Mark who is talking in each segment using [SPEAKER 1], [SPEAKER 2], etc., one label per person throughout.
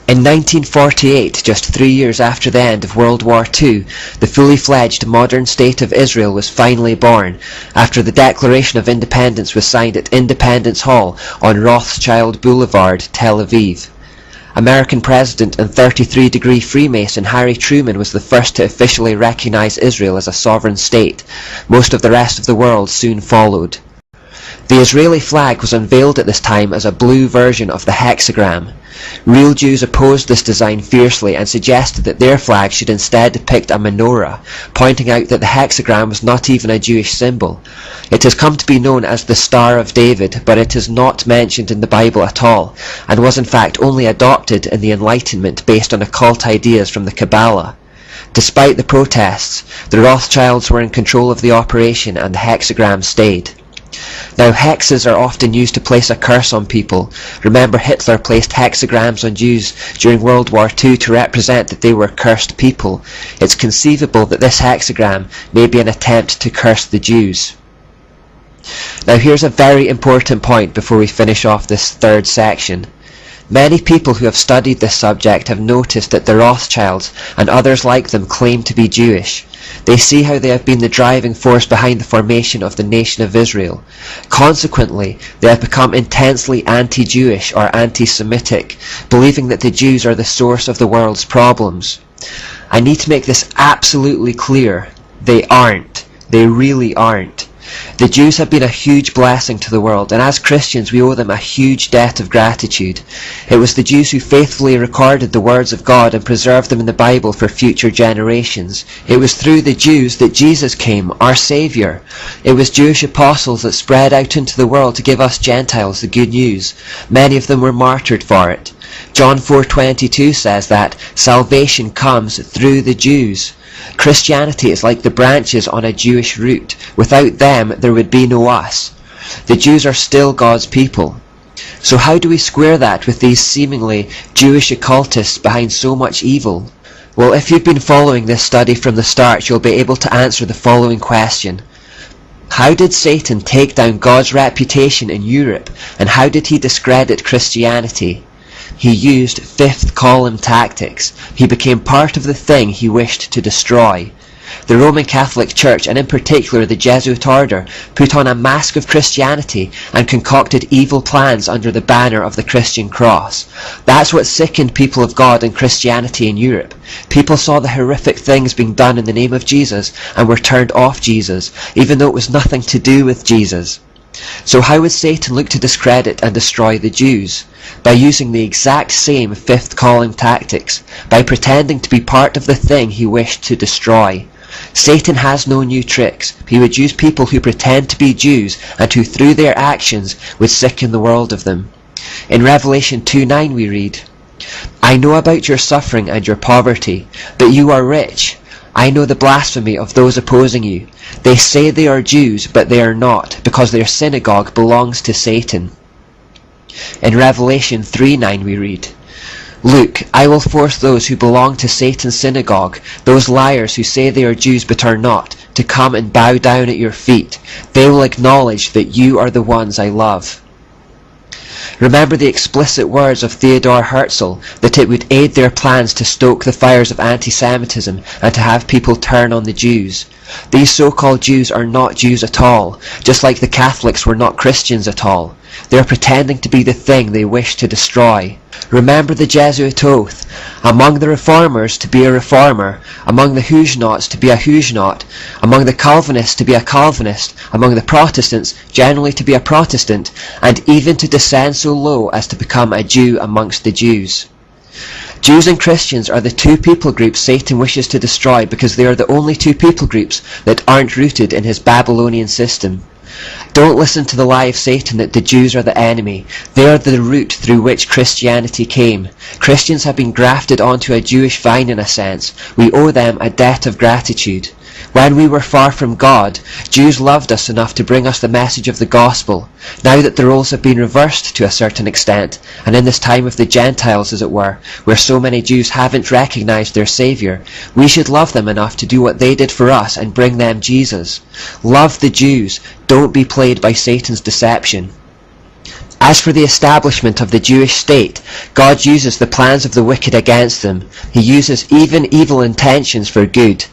[SPEAKER 1] In 1948, just 3 years after the end of World War II, the fully fledged modern state of Israel was finally born, after the Declaration of Independence was signed at Independence Hall on Rothschild Boulevard, Tel Aviv. American President and 33-degree Freemason Harry Truman was the first to officially recognize Israel as a sovereign state. Most of the rest of the world soon followed. The Israeli flag was unveiled at this time as a blue version of the hexagram. Real Jews opposed this design fiercely and suggested that their flag should instead depict a menorah, pointing out that the hexagram was not even a Jewish symbol. It has come to be known as the Star of David, but it is not mentioned in the Bible at all, and was in fact only adopted in the Enlightenment based on occult ideas from the Kabbalah. Despite the protests, the Rothschilds were in control of the operation and the hexagram stayed. Now, hexes are often used to place a curse on people. Remember, Hitler placed hexagrams on Jews during World War II to represent that they were cursed people. It's conceivable that this hexagram may be an attempt to curse the Jews. Now, here's a very important point before we finish off this third section. Many people who have studied this subject have noticed that the Rothschilds and others like them claim to be Jewish. They see how they have been the driving force behind the formation of the nation of Israel. Consequently, they have become intensely anti-Jewish or anti-Semitic, believing that the Jews are the source of the world's problems. I need to make this absolutely clear. They aren't. They really aren't. The Jews have been a huge blessing to the world, and as Christians we owe them a huge debt of gratitude. It was the Jews who faithfully recorded the words of God and preserved them in the Bible for future generations. It was through the Jews that Jesus came, our Saviour. It was Jewish apostles that spread out into the world to give us Gentiles the good news. Many of them were martyred for it. John 4:22 says that salvation comes through the Jews. Christianity is like the branches on a Jewish root. Without them, there would be no us. The Jews are still God's people. So how do we square that with these seemingly Jewish occultists behind so much evil? Well, if you've been following this study from the start, you'll be able to answer the following question. How did Satan take down God's reputation in Europe, and how did he discredit Christianity? He used fifth column tactics. He became part of the thing he wished to destroy. The Roman Catholic Church, and in particular the Jesuit order, put on a mask of Christianity and concocted evil plans under the banner of the Christian cross. That's what sickened people of God and Christianity in Europe. People saw the horrific things being done in the name of Jesus and were turned off Jesus, even though it was nothing to do with Jesus. So how would Satan look to discredit and destroy the Jews? By using the exact same fifth column tactics, by pretending to be part of the thing he wished to destroy. Satan has no new tricks. He would use people who pretend to be Jews and who through their actions would sicken the world of them. In Revelation 2:9 we read, I know about your suffering and your poverty, but you are rich. I know the blasphemy of those opposing you. They say they are Jews, but they are not, because their synagogue belongs to Satan. In Revelation 3:9 we read, Look, I will force those who belong to Satan's synagogue, those liars who say they are Jews but are not, to come and bow down at your feet. They will acknowledge that you are the ones I love. Remember the explicit words of Theodor Herzl that it would aid their plans to stoke the fires of anti-Semitism and to have people turn on the Jews. These so-called Jews are not Jews at all, just like the Catholics were not Christians at all. They are pretending to be the thing they wish to destroy. Remember the Jesuit oath, among the Reformers to be a Reformer, among the Huguenots to be a Huguenot, among the Calvinists to be a Calvinist, among the Protestants generally to be a Protestant, and even to descend so low as to become a Jew amongst the Jews. Jews and Christians are the two people groups Satan wishes to destroy because they are the only two people groups that aren't rooted in his Babylonian system. Don't listen to the lie of Satan that the Jews are the enemy. They are the root through which Christianity came. Christians have been grafted onto a Jewish vine in a sense. We owe them a debt of gratitude. When we were far from God, Jews loved us enough to bring us the message of the gospel. Now that the roles have been reversed to a certain extent, and in this time of the Gentiles as it were, where so many Jews haven't recognized their Saviour, we should love them enough to do what they did for us and bring them Jesus. Love the Jews. Don't be played by Satan's deception. As for the establishment of the Jewish state, God uses the plans of the wicked against them. He uses even evil intentions for good.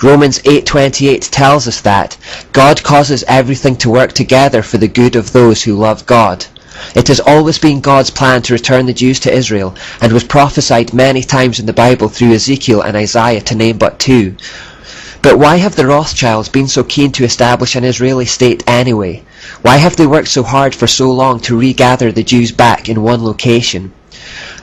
[SPEAKER 1] Romans 8:28 tells us that God causes everything to work together for the good of those who love God. It has always been God's plan to return the Jews to Israel, and was prophesied many times in the Bible through Ezekiel and Isaiah, to name but two. But why have the Rothschilds been so keen to establish an Israeli state anyway? Why have they worked so hard for so long to regather the Jews back in one location?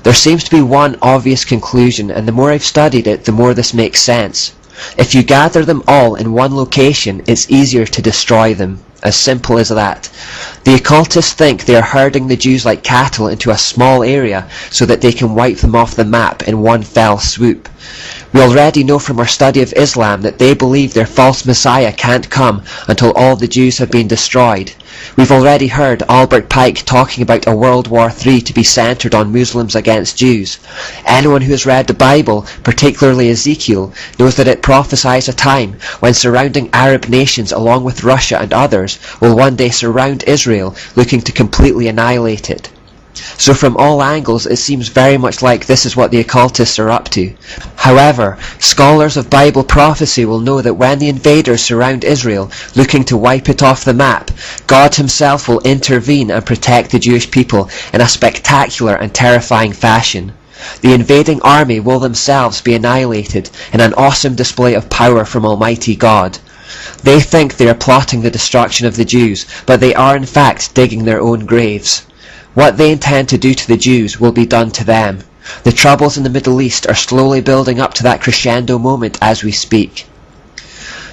[SPEAKER 1] There seems to be one obvious conclusion, and the more I've studied it, the more this makes sense. If you gather them all in one location, it's easier to destroy them. As simple as that. The occultists think they are herding the Jews like cattle into a small area so that they can wipe them off the map in one fell swoop. We already know from our study of Islam that they believe their false Messiah can't come until all the Jews have been destroyed. We've already heard Albert Pike talking about a World War III to be centered on Muslims against Jews. Anyone who has read the Bible, particularly Ezekiel, knows that it prophesies a time when surrounding Arab nations along with Russia and others will one day surround Israel, looking to completely annihilate it. So from all angles it seems very much like this is what the occultists are up to. However, scholars of Bible prophecy will know that when the invaders surround Israel, looking to wipe it off the map, God himself will intervene and protect the Jewish people in a spectacular and terrifying fashion. The invading army will themselves be annihilated in an awesome display of power from Almighty God. They think they are plotting the destruction of the Jews, but they are in fact digging their own graves. What they intend to do to the Jews will be done to them. The troubles in the Middle East are slowly building up to that crescendo moment as we speak.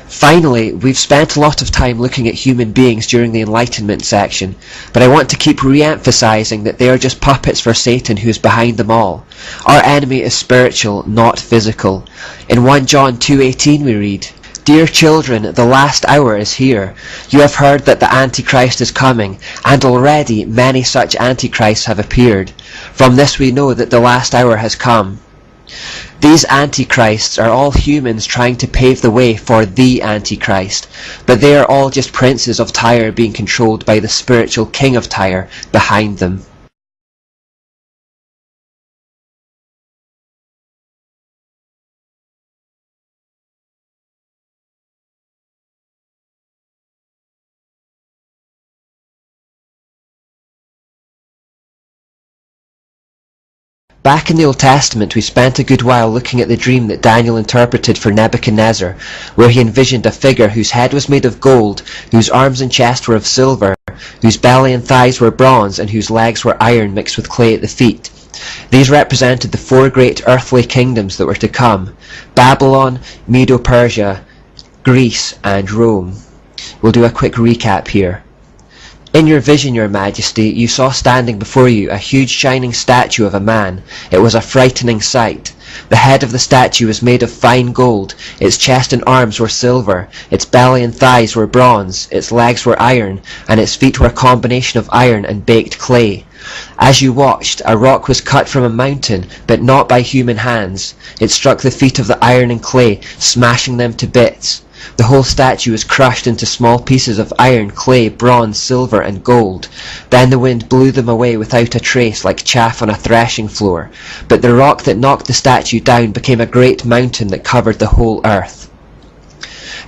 [SPEAKER 1] Finally, we've spent a lot of time looking at human beings during the Enlightenment section, but I want to keep re-emphasizing that they are just puppets for Satan, who is behind them all. Our enemy is spiritual, not physical. In 1 John 2:18 we read, "Dear children, the last hour is here. You have heard that the Antichrist is coming, and already many such Antichrists have appeared. From this we know that the last hour has come." These Antichrists are all humans trying to pave the way for the Antichrist, but they are all just princes of Tyre being controlled by the spiritual king of Tyre behind them. Back in the Old Testament we spent a good while looking at the dream that Daniel interpreted for Nebuchadnezzar, where he envisioned a figure whose head was made of gold, whose arms and chest were of silver, whose belly and thighs were bronze, and whose legs were iron mixed with clay at the feet. These represented the four great earthly kingdoms that were to come: Babylon, Medo-Persia, Greece, and Rome. We'll do a quick recap here. In your vision, your majesty, you saw standing before you a huge shining statue of a man. It was a frightening sight. The head of the statue was made of fine gold, its chest and arms were silver, its belly and thighs were bronze, its legs were iron, and its feet were a combination of iron and baked clay. As you watched, a rock was cut from a mountain, but not by human hands. It struck the feet of the iron and clay, smashing them to bits. The whole statue was crushed into small pieces of iron, clay, bronze, silver, and gold. Then the wind blew them away without a trace, like chaff on a threshing floor. But the rock that knocked the statue down became a great mountain that covered the whole earth.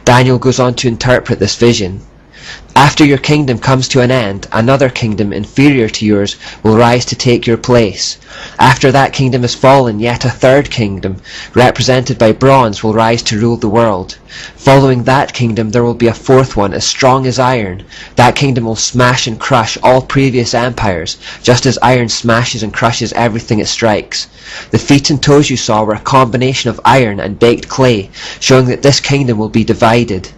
[SPEAKER 1] Daniel goes on to interpret this vision. After your kingdom comes to an end, another kingdom inferior to yours will rise to take your place. After that kingdom has fallen, yet a third kingdom, represented by bronze, will rise to rule the world. Following that kingdom, there will be a fourth one, as strong as iron. That kingdom will smash and crush all previous empires, just as iron smashes and crushes everything it strikes. The feet and toes you saw were a combination of iron and baked clay, showing that this kingdom will be divided.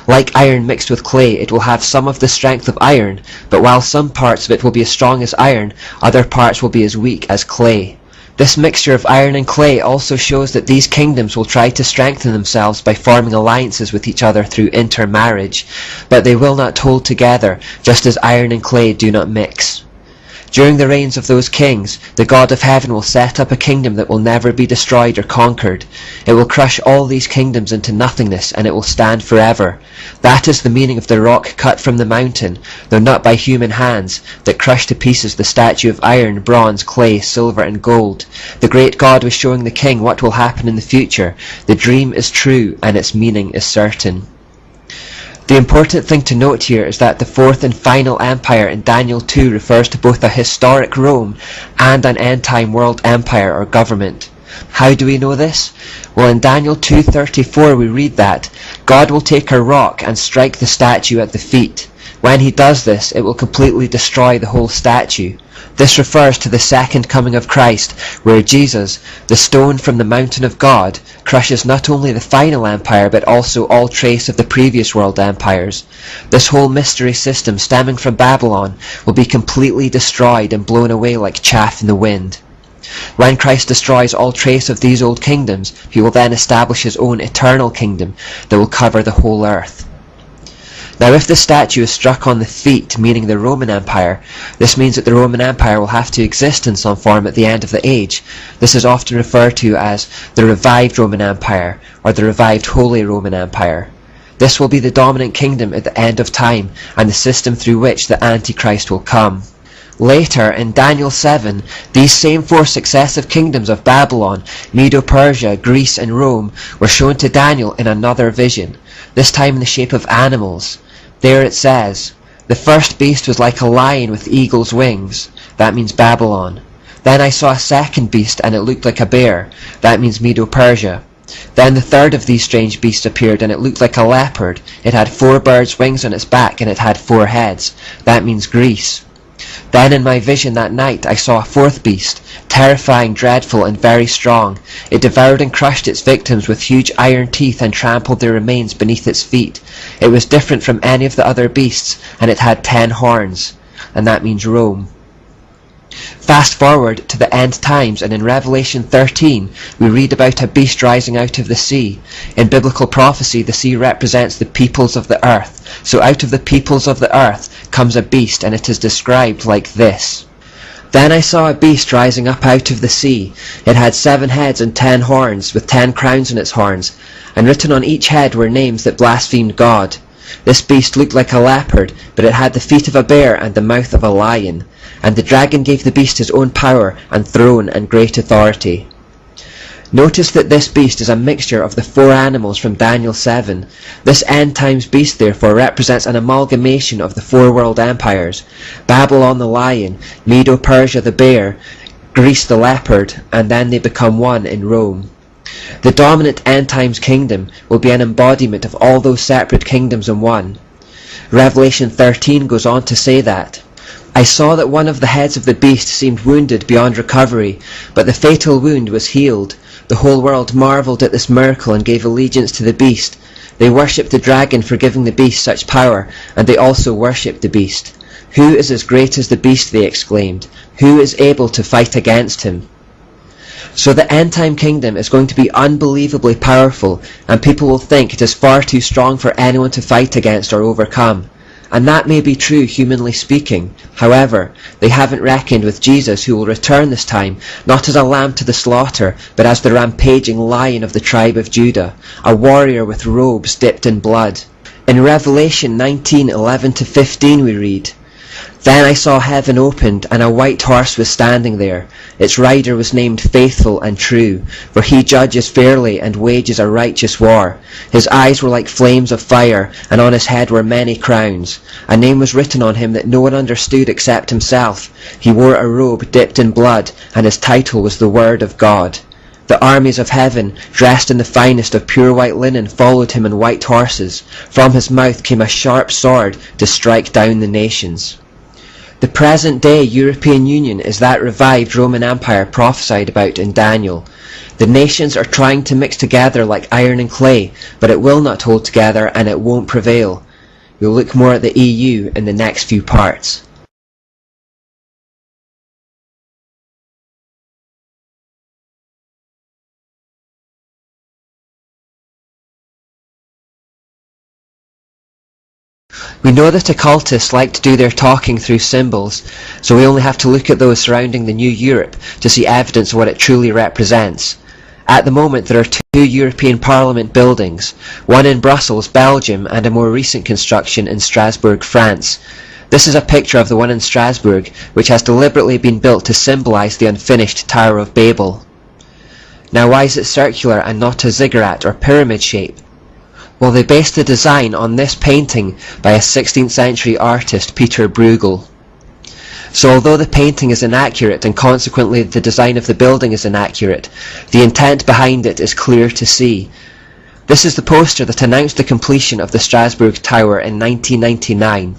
[SPEAKER 1] Like iron mixed with clay, it will have some of the strength of iron, but while some parts of it will be as strong as iron, other parts will be as weak as clay. This mixture of iron and clay also shows that these kingdoms will try to strengthen themselves by forming alliances with each other through intermarriage, but they will not hold together, just as iron and clay do not mix. During the reigns of those kings, the God of heaven will set up a kingdom that will never be destroyed or conquered. It will crush all these kingdoms into nothingness, and it will stand forever. That is the meaning of the rock cut from the mountain, though not by human hands, that crushed to pieces the statue of iron, bronze, clay, silver, and gold. The great God was showing the king what will happen in the future. The dream is true, and its meaning is certain. The important thing to note here is that the fourth and final empire in Daniel 2 refers to both a historic Rome and an end-time world empire or government. How do we know this? Well, in Daniel 2:34 we read that God will take a rock and strike the statue at the feet. When he does this, it will completely destroy the whole statue. This refers to the second coming of Christ, where Jesus, the stone from the mountain of God, crushes not only the final empire but also all trace of the previous world empires. This whole mystery system stemming from Babylon will be completely destroyed and blown away like chaff in the wind. When Christ destroys all trace of these old kingdoms, he will then establish his own eternal kingdom that will cover the whole earth. Now, if the statue is struck on the feet, meaning the Roman Empire, this means that the Roman Empire will have to exist in some form at the end of the age. This is often referred to as the revived Roman Empire, or the revived Holy Roman Empire. This will be the dominant kingdom at the end of time, and the system through which the Antichrist will come. Later, in Daniel 7, these same four successive kingdoms of Babylon, Medo-Persia, Greece, and Rome were shown to Daniel in another vision, this time in the shape of animals. There it says, "The first beast was like a lion with eagle's wings." That means Babylon. "Then I saw a second beast, and it looked like a bear." That means Medo-Persia. "Then the third of these strange beasts appeared, and it looked like a leopard. It had 4 birds' wings on its back, and it had 4 heads." That means Greece. "Then in my vision that night I saw a fourth beast, terrifying, dreadful, and very strong. It devoured and crushed its victims with huge iron teeth and trampled their remains beneath its feet. It was different from any of the other beasts, and it had 10 horns. And that means Rome. Fast forward to the end times, and in Revelation 13 we read about a beast rising out of the sea. In biblical prophecy, the sea represents the peoples of the earth. So out of the peoples of the earth comes a beast, and it is described like this. "Then I saw a beast rising up out of the sea. It had 7 heads and 10 horns, with 10 crowns on its horns, and written on each head were names that blasphemed God. This beast looked like a leopard, but it had the feet of a bear and the mouth of a lion. And the dragon gave the beast his own power and throne and great authority." Notice that this beast is a mixture of the 4 animals from Daniel 7. This end times beast therefore represents an amalgamation of the 4 world empires: Babylon the lion, Medo-Persia the bear, Greece the leopard, and then they become one in Rome. The dominant end times kingdom will be an embodiment of all those separate kingdoms in one. Revelation 13 goes on to say that, "I saw that one of the heads of the beast seemed wounded beyond recovery, but the fatal wound was healed. The whole world marveled at this miracle and gave allegiance to the beast. They worshipped the dragon for giving the beast such power, and they also worshipped the beast. 'Who is as great as the beast?' they exclaimed. 'Who is able to fight against him?'" So the end-time kingdom is going to be unbelievably powerful, and people will think it is far too strong for anyone to fight against or overcome. And that may be true, humanly speaking. However, they haven't reckoned with Jesus, who will return this time, not as a lamb to the slaughter, but as the rampaging lion of the tribe of Judah, a warrior with robes dipped in blood. In Revelation 19:11-15 we read, "Then I saw heaven opened, and a white horse was standing there. Its rider was named Faithful and True, for he judges fairly and wages a righteous war. His eyes were like flames of fire, and on his head were many crowns. A name was written on him that no one understood except himself. He wore a robe dipped in blood, and his title was the Word of God. The armies of heaven, dressed in the finest of pure white linen, followed him on white horses. From his mouth came a sharp sword to strike down the nations." The present-day European Union is that revived Roman Empire prophesied about in Daniel. The nations are trying to mix together like iron and clay, but it will not hold together and it won't prevail. We'll look more at the EU in the next few parts. We know that occultists like to do their talking through symbols, so we only have to look at those surrounding the new Europe to see evidence of what it truly represents. At the moment there are two European Parliament buildings, one in Brussels, Belgium, and a more recent construction in Strasbourg, France. This is a picture of the one in Strasbourg, which has deliberately been built to symbolise the unfinished Tower of Babel. Now why is it circular and not a ziggurat or pyramid shape? Well, they based the design on this painting by a 16th century artist, Peter Bruegel. So although the painting is inaccurate and consequently the design of the building is inaccurate, the intent behind it is clear to see. This is the poster that announced the completion of the Strasbourg Tower in 1999.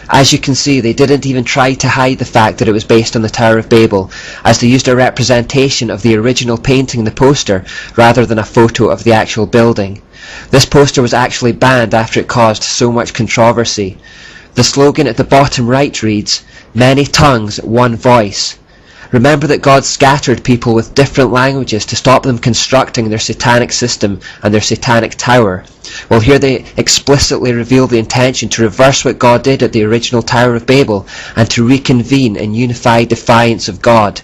[SPEAKER 1] As you can see, they didn't even try to hide the fact that it was based on the Tower of Babel, as they used a representation of the original painting in the poster rather than a photo of the actual building. This poster was actually banned after it caused so much controversy. The slogan at the bottom right reads, "Many tongues, one voice." Remember that God scattered people with different languages to stop them constructing their satanic system and their satanic tower. Well, here they explicitly reveal the intention to reverse what God did at the original Tower of Babel and to reconvene in unified defiance of God.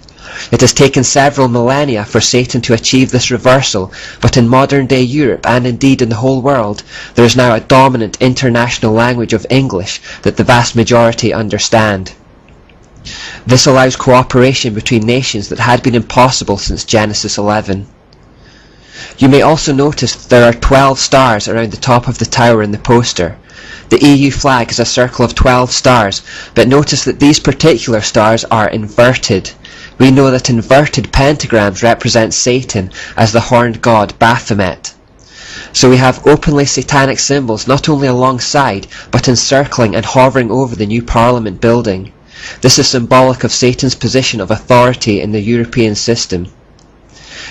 [SPEAKER 1] It has taken several millennia for Satan to achieve this reversal, but in modern-day Europe, and indeed in the whole world, there is now a dominant international language of English that the vast majority understand. This allows cooperation between nations that had been impossible since Genesis 11. You may also notice that there are 12 stars around the top of the tower in the poster. The EU flag is a circle of 12 stars, but notice that these particular stars are inverted. We know that inverted pentagrams represent Satan as the horned god Baphomet. So we have openly satanic symbols not only alongside, but encircling and hovering over the new Parliament building. This is symbolic of Satan's position of authority in the European system.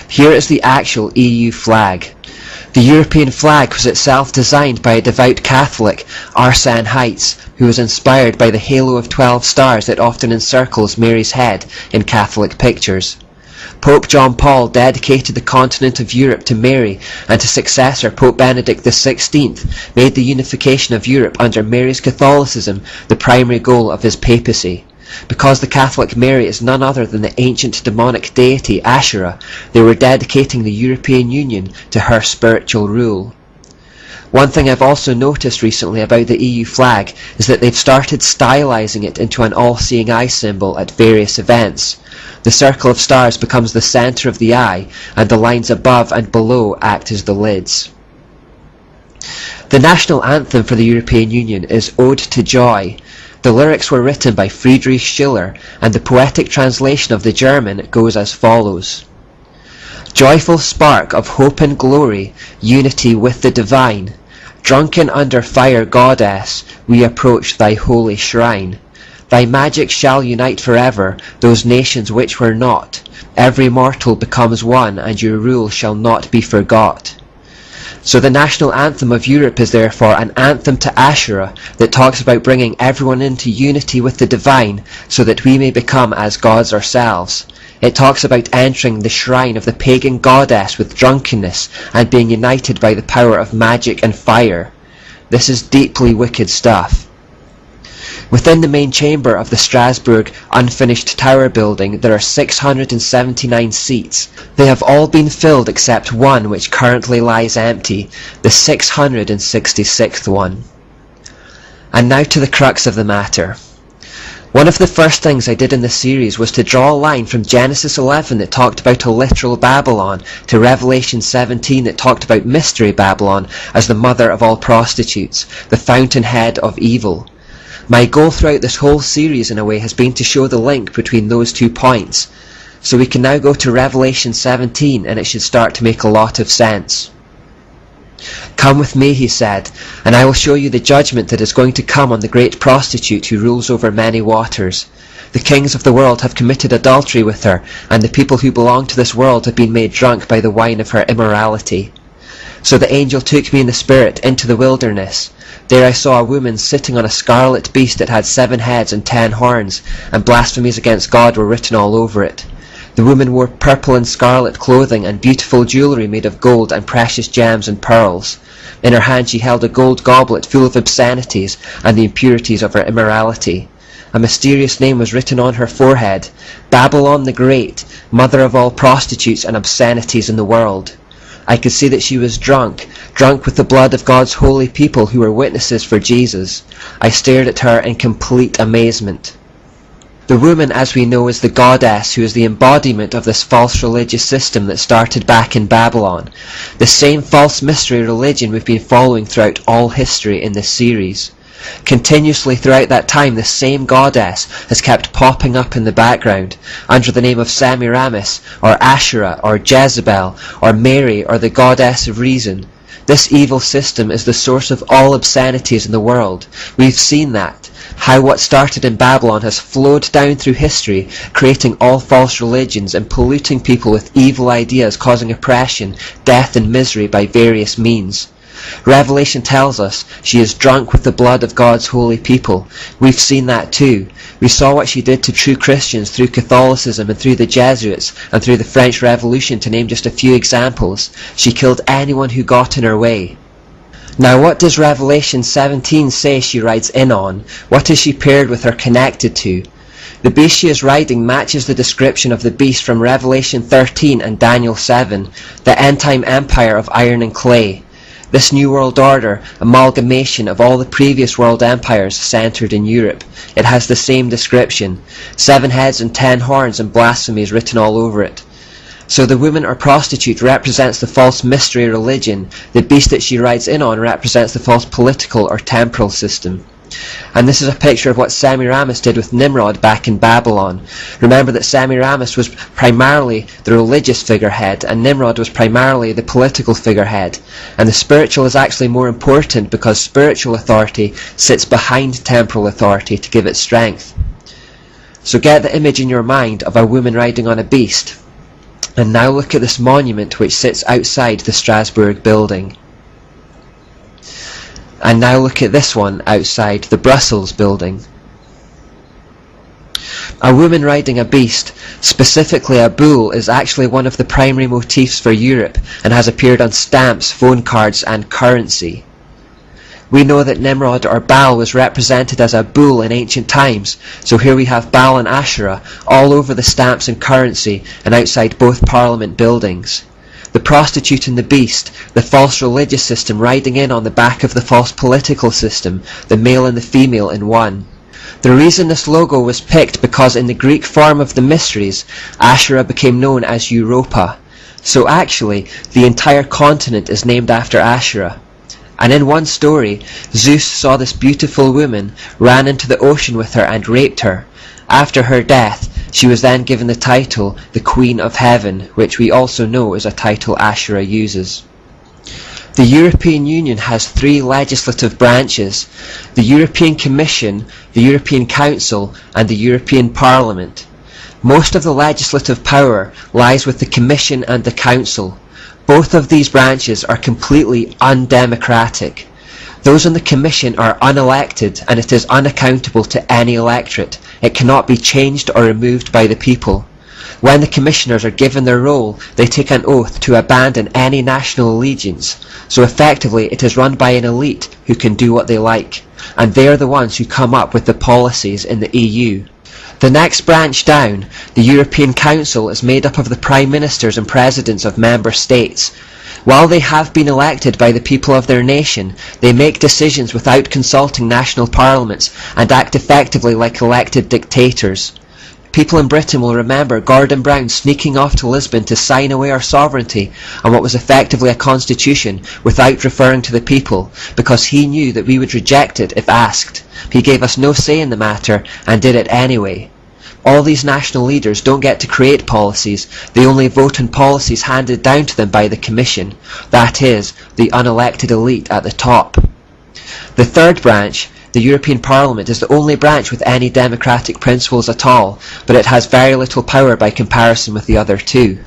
[SPEAKER 1] Here is the actual EU flag. The European flag was itself designed by a devout Catholic, Arsène Heitz, who was inspired by the halo of 12 stars that often encircles Mary's head in Catholic pictures. Pope John Paul dedicated the continent of Europe to Mary, and his successor, Pope Benedict XVI, made the unification of Europe under Mary's Catholicism the primary goal of his papacy. Because the Catholic Mary is none other than the ancient demonic deity Asherah, they were dedicating the European Union to her spiritual rule. One thing I've also noticed recently about the EU flag is that they've started stylizing it into an all-seeing eye symbol at various events. The circle of stars becomes the centre of the eye, and the lines above and below act as the lids. The national anthem for the European Union is Ode to Joy. The lyrics were written by Friedrich Schiller, and the poetic translation of the German goes as follows. Joyful spark of hope and glory, unity with the divine, drunken under fire goddess, we approach thy holy shrine. Thy magic shall unite forever those nations which were not. Every mortal becomes one, and your rule shall not be forgot. So the national anthem of Europe is therefore an anthem to Asherah that talks about bringing everyone into unity with the divine so that we may become as gods ourselves. It talks about entering the shrine of the pagan goddess with drunkenness and being united by the power of magic and fire. This is deeply wicked stuff. Within the main chamber of the Strasbourg unfinished tower building there are 679 seats. They have all been filled except one which currently lies empty, the 666th one. And now to the crux of the matter. One of the first things I did in this series was to draw a line from Genesis 11 that talked about a literal Babylon to Revelation 17 that talked about Mystery Babylon as the mother of all prostitutes, the fountainhead of evil. My goal throughout this whole series in a way has been to show the link between those 2 points. So we can now go to Revelation 17 and it should start to make a lot of sense. Come with me, he said, and I will show you the judgment that is going to come on the great prostitute who rules over many waters. The kings of the world have committed adultery with her, and the people who belong to this world have been made drunk by the wine of her immorality. So the angel took me in the spirit into the wilderness. There I saw a woman sitting on a scarlet beast that had 7 heads and 10 horns, and blasphemies against God were written all over it. The woman wore purple and scarlet clothing and beautiful jewellery made of gold and precious gems and pearls. In her hand she held a gold goblet full of obscenities and the impurities of her immorality. A mysterious name was written on her forehead: Babylon the Great, mother of all prostitutes and obscenities in the world. I could see that she was drunk with the blood of God's holy people who were witnesses for Jesus. I stared at her in complete amazement. The woman, as we know, is the goddess who is the embodiment of this false religious system that started back in Babylon. The same false mystery religion we've been following throughout all history in this series. Continuously throughout that time, the same goddess has kept popping up in the background under the name of Semiramis, or Asherah, or Jezebel, or Mary, or the goddess of reason. This evil system is the source of all obscenities in the world. We've seen that. How what started in Babylon has flowed down through history, creating all false religions and polluting people with evil ideas, causing oppression, death and misery by various means. Revelation tells us she is drunk with the blood of God's holy people. We've seen that too. We saw what she did to true Christians through Catholicism and through the Jesuits and through the French Revolution, to name just a few examples. She killed anyone who got in her way. Now what does Revelation 17 say she rides in on? What is she paired with or connected to? The beast she is riding matches the description of the beast from Revelation 13 and Daniel 7, the end-time empire of iron and clay. This New World Order, amalgamation of all the previous world empires centered in Europe. It has the same description. 7 heads and 10 horns and blasphemy is written all over it. So the woman or prostitute represents the false mystery religion. The beast that she rides in on represents the false political or temporal system. And this is a picture of what Semiramis did with Nimrod back in Babylon. Remember that Semiramis was primarily the religious figurehead and Nimrod was primarily the political figurehead. And the spiritual is actually more important because spiritual authority sits behind temporal authority to give it strength. So get the image in your mind of a woman riding on a beast. And now look at this monument which sits outside the Strasbourg building. And now look at this one outside the Brussels building. A woman riding a beast, specifically a bull, is actually one of the primary motifs for Europe and has appeared on stamps, phone cards and currency. We know that Nimrod or Baal was represented as a bull in ancient times, so here we have Baal and Asherah all over the stamps and currency and outside both parliament buildings. The prostitute and the beast, the false religious system riding in on the back of the false political system, the male and the female in one. The reason this logo was picked because in the Greek form of the mysteries, Asherah became known as Europa. So actually, the entire continent is named after Asherah. And in one story, Zeus saw this beautiful woman, ran into the ocean with her and raped her. After her death, she was then given the title, the Queen of Heaven, which we also know is a title Asherah uses. The European Union has 3 legislative branches: the European Commission, the European Council, and the European Parliament. Most of the legislative power lies with the Commission and the Council. Both of these branches are completely undemocratic. Those on the Commission are unelected and it is unaccountable to any electorate. It cannot be changed or removed by the people. When the commissioners are given their role, they take an oath to abandon any national allegiance. So effectively it is run by an elite who can do what they like. And they are the ones who come up with the policies in the EU. The next branch down, the European Council, is made up of the Prime Ministers and Presidents of Member States. While they have been elected by the people of their nation, they make decisions without consulting national parliaments and act effectively like elected dictators. People in Britain will remember Gordon Brown sneaking off to Lisbon to sign away our sovereignty on what was effectively a constitution without referring to the people, because he knew that we would reject it if asked. He gave us no say in the matter and did it anyway. All these national leaders don't get to create policies, they only vote on policies handed down to them by the Commission, that is, the unelected elite at the top. The third branch, the European Parliament, is the only branch with any democratic principles at all, but it has very little power by comparison with the other 2.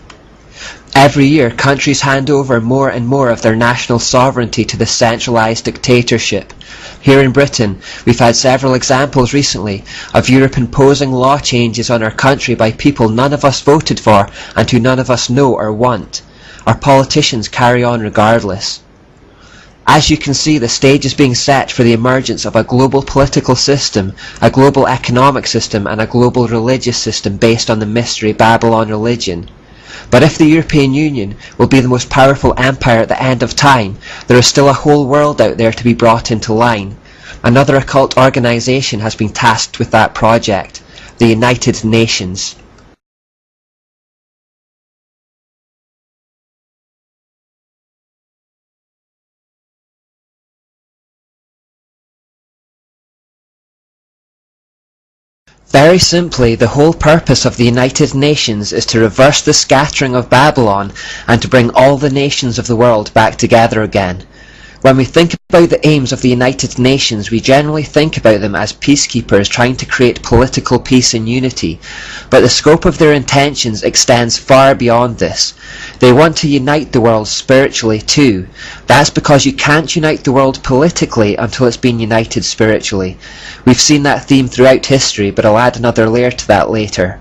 [SPEAKER 1] Every year, countries hand over more and more of their national sovereignty to the centralised dictatorship. Here in Britain, we've had several examples recently of Europe imposing law changes on our country by people none of us voted for and who none of us know or want. Our politicians carry on regardless. As you can see, the stage is being set for the emergence of a global political system, a global economic system, and a global religious system based on the mystery Babylon religion. But if the European Union will be the most powerful empire at the end of time, there is still a whole world out there to be brought into line. Another occult organization has been tasked with that project, the United Nations. Very simply, the whole purpose of the United Nations is to reverse the scattering of Babylon and to bring all the nations of the world back together again. When we think about the aims of the United Nations, we generally think about them as peacekeepers trying to create political peace and unity, but the scope of their intentions extends far beyond this. They want to unite the world spiritually too. That's because you can't unite the world politically until it's been united spiritually. We've seen that theme throughout history, but I'll add another layer to that later.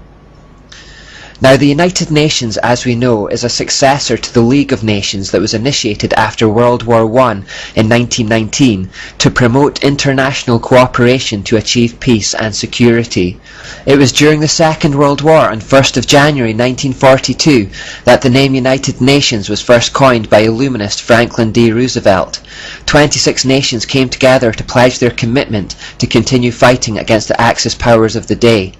[SPEAKER 1] Now, the United Nations, as we know, is a successor to the League of Nations that was initiated after World War I in 1919 to promote international cooperation to achieve peace and security. It was during the Second World War on 1st of January 1942 that the name United Nations was first coined by illuminist Franklin D. Roosevelt. 26 nations came together to pledge their commitment to continue fighting against the Axis powers of the day.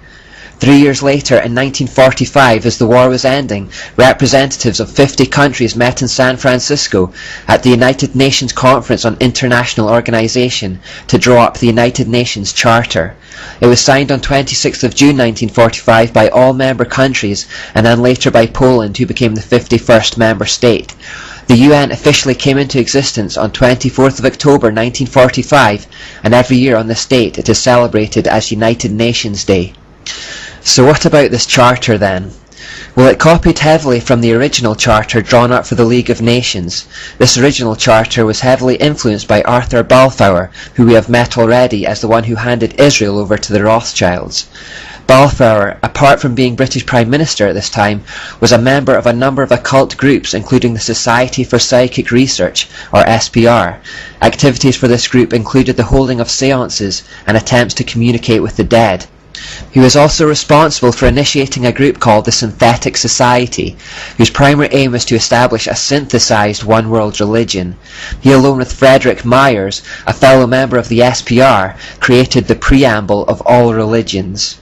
[SPEAKER 1] 3 years later, in 1945, as the war was ending, representatives of 50 countries met in San Francisco at the United Nations Conference on International Organization to draw up the United Nations Charter. It was signed on 26th of June 1945 by all member countries, and then later by Poland, who became the 51st member state. The UN officially came into existence on 24th of October 1945, and every year on this date it is celebrated as United Nations Day. So what about this charter then? Well, it copied heavily from the original charter drawn up for the League of Nations. This original charter was heavily influenced by Arthur Balfour, who we have met already as the one who handed Israel over to the Rothschilds. Balfour, apart from being British Prime Minister at this time, was a member of a number of occult groups, including the Society for Psychic Research, or SPR. Activities for this group included the holding of seances and attempts to communicate with the dead. He was also responsible for initiating a group called the Synthetic Society, whose primary aim was to establish a synthesized one-world religion. He, along with Frederick Myers, a fellow member of the SPR, created the preamble of all religions.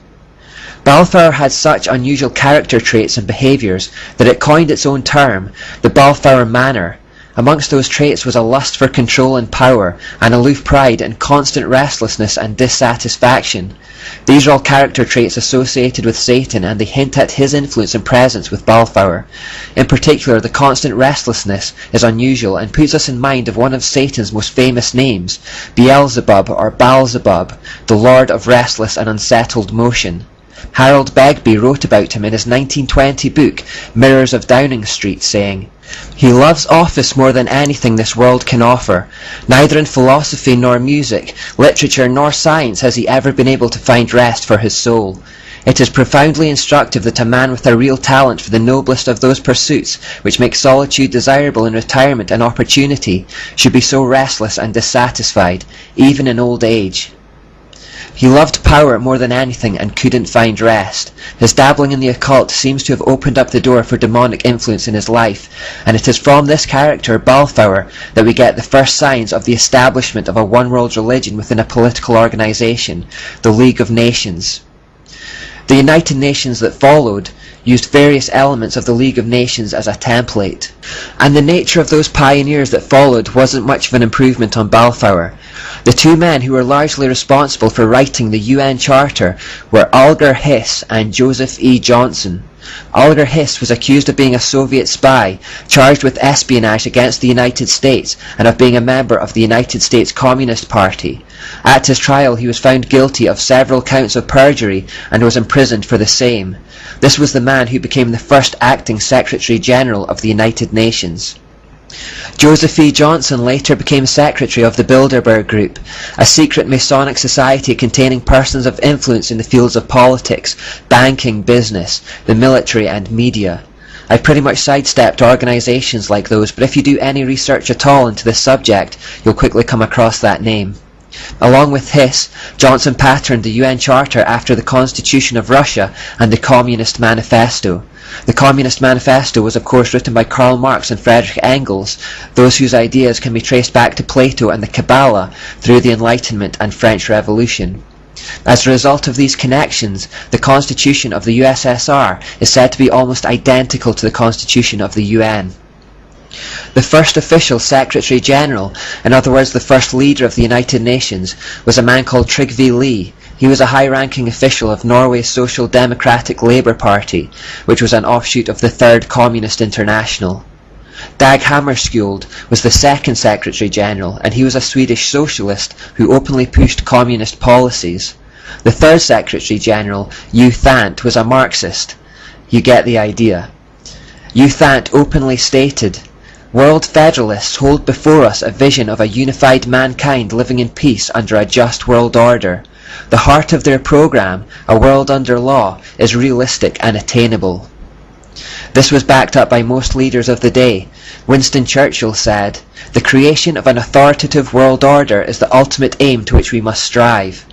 [SPEAKER 1] Balfour had such unusual character traits and behaviours that it coined its own term, the Balfour Manner. Amongst those traits was a lust for control and power, an aloof pride and constant restlessness and dissatisfaction. These are all character traits associated with Satan, and they hint at his influence and presence with Balfour. In particular, the constant restlessness is unusual and puts us in mind of one of Satan's most famous names, Beelzebub or Baalzebub, the Lord of Restless and Unsettled Motion. Harold Begbie wrote about him in his 1920 book, Mirrors of Downing Street, saying, "He loves office more than anything this world can offer. Neither in philosophy nor music, literature nor science has he ever been able to find rest for his soul. It is profoundly instructive that a man with a real talent for the noblest of those pursuits which make solitude desirable in retirement and opportunity should be so restless and dissatisfied, even in old age." He loved power more than anything and couldn't find rest. His dabbling in the occult seems to have opened up the door for demonic influence in his life, and it is from this character, Balfour, that we get the first signs of the establishment of a one-world religion within a political organization, the League of Nations. The United Nations that followed used various elements of the League of Nations as a template, and the nature of those pioneers that followed wasn't much of an improvement on Balfour. The two men who were largely responsible for writing the UN Charter were Alger Hiss and Joseph E. Johnson. Alger Hiss was accused of being a Soviet spy, charged with espionage against the United States, and of being a member of the United States Communist Party. At his trial he was found guilty of several counts of perjury and was imprisoned for the same. This was the man who became the first acting Secretary General of the United Nations. Joseph E. Johnson later became secretary of the Bilderberg Group, a secret Masonic society containing persons of influence in the fields of politics, banking, business, the military and media. I've pretty much sidestepped organisations like those, but if you do any research at all into this subject, you'll quickly come across that name. Along with Hiss, Johnson patterned the UN Charter after the Constitution of Russia and the Communist Manifesto. The Communist Manifesto was of course written by Karl Marx and Friedrich Engels, those whose ideas can be traced back to Plato and the Kabbalah through the Enlightenment and French Revolution. As a result of these connections, the Constitution of the USSR is said to be almost identical to the Constitution of the UN. The first official Secretary General, in other words the first leader of the United Nations, was a man called Trygve Lie. He was a high-ranking official of Norway's Social Democratic Labour Party, which was an offshoot of the Third Communist International. Dag Hammarskjöld was the second Secretary General, and he was a Swedish socialist who openly pushed communist policies. The third Secretary General, U Thant, was a Marxist. You get the idea. U Thant openly stated, "World Federalists hold before us a vision of a unified mankind living in peace under a just world order. The heart of their programme, a world under law, is realistic and attainable." This was backed up by most leaders of the day. Winston Churchill said, "The creation of an authoritative world order is the ultimate aim to which we must strive."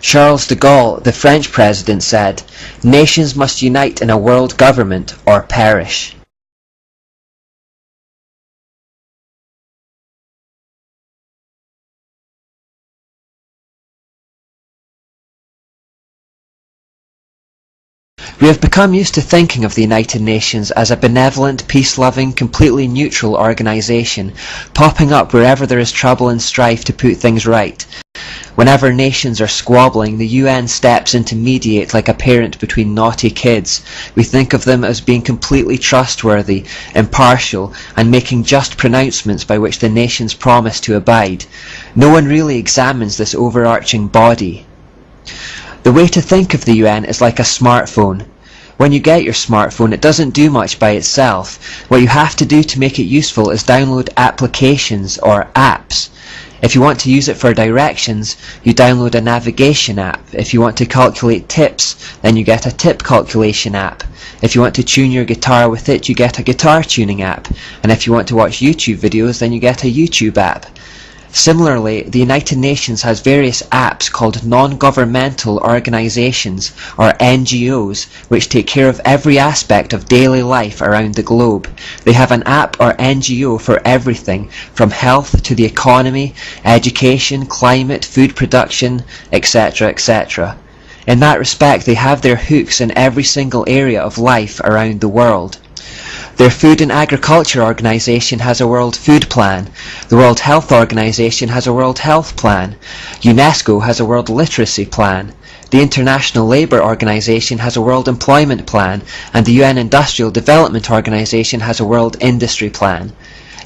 [SPEAKER 1] Charles de Gaulle, the French president, said, "Nations must unite in a world government or perish." We have become used to thinking of the United Nations as a benevolent, peace-loving, completely neutral organisation, popping up wherever there is trouble and strife to put things right. Whenever nations are squabbling, the UN steps in to mediate like a parent between naughty kids. We think of them as being completely trustworthy, impartial, and making just pronouncements by which the nations promise to abide. No one really examines this overarching body. The way to think of the UN is like a smartphone. When you get your smartphone, it doesn't do much by itself. What you have to do to make it useful is download applications or apps. If you want to use it for directions, you download a navigation app. If you want to calculate tips, then you get a tip calculation app. If you want to tune your guitar with it, you get a guitar tuning app. And if you want to watch YouTube videos, then you get a YouTube app. Similarly, the United Nations has various apps called non-governmental organisations, or NGOs, which take care of every aspect of daily life around the globe. They have an app or NGO for everything, from health to the economy, education, climate, food production, etc., etc. In that respect, they have their hooks in every single area of life around the world. Their Food and Agriculture Organisation has a World Food Plan. The World Health Organisation has a World Health Plan. UNESCO has a World Literacy Plan. The International Labour Organisation has a World Employment Plan, and the UN Industrial Development Organisation has a World Industry Plan.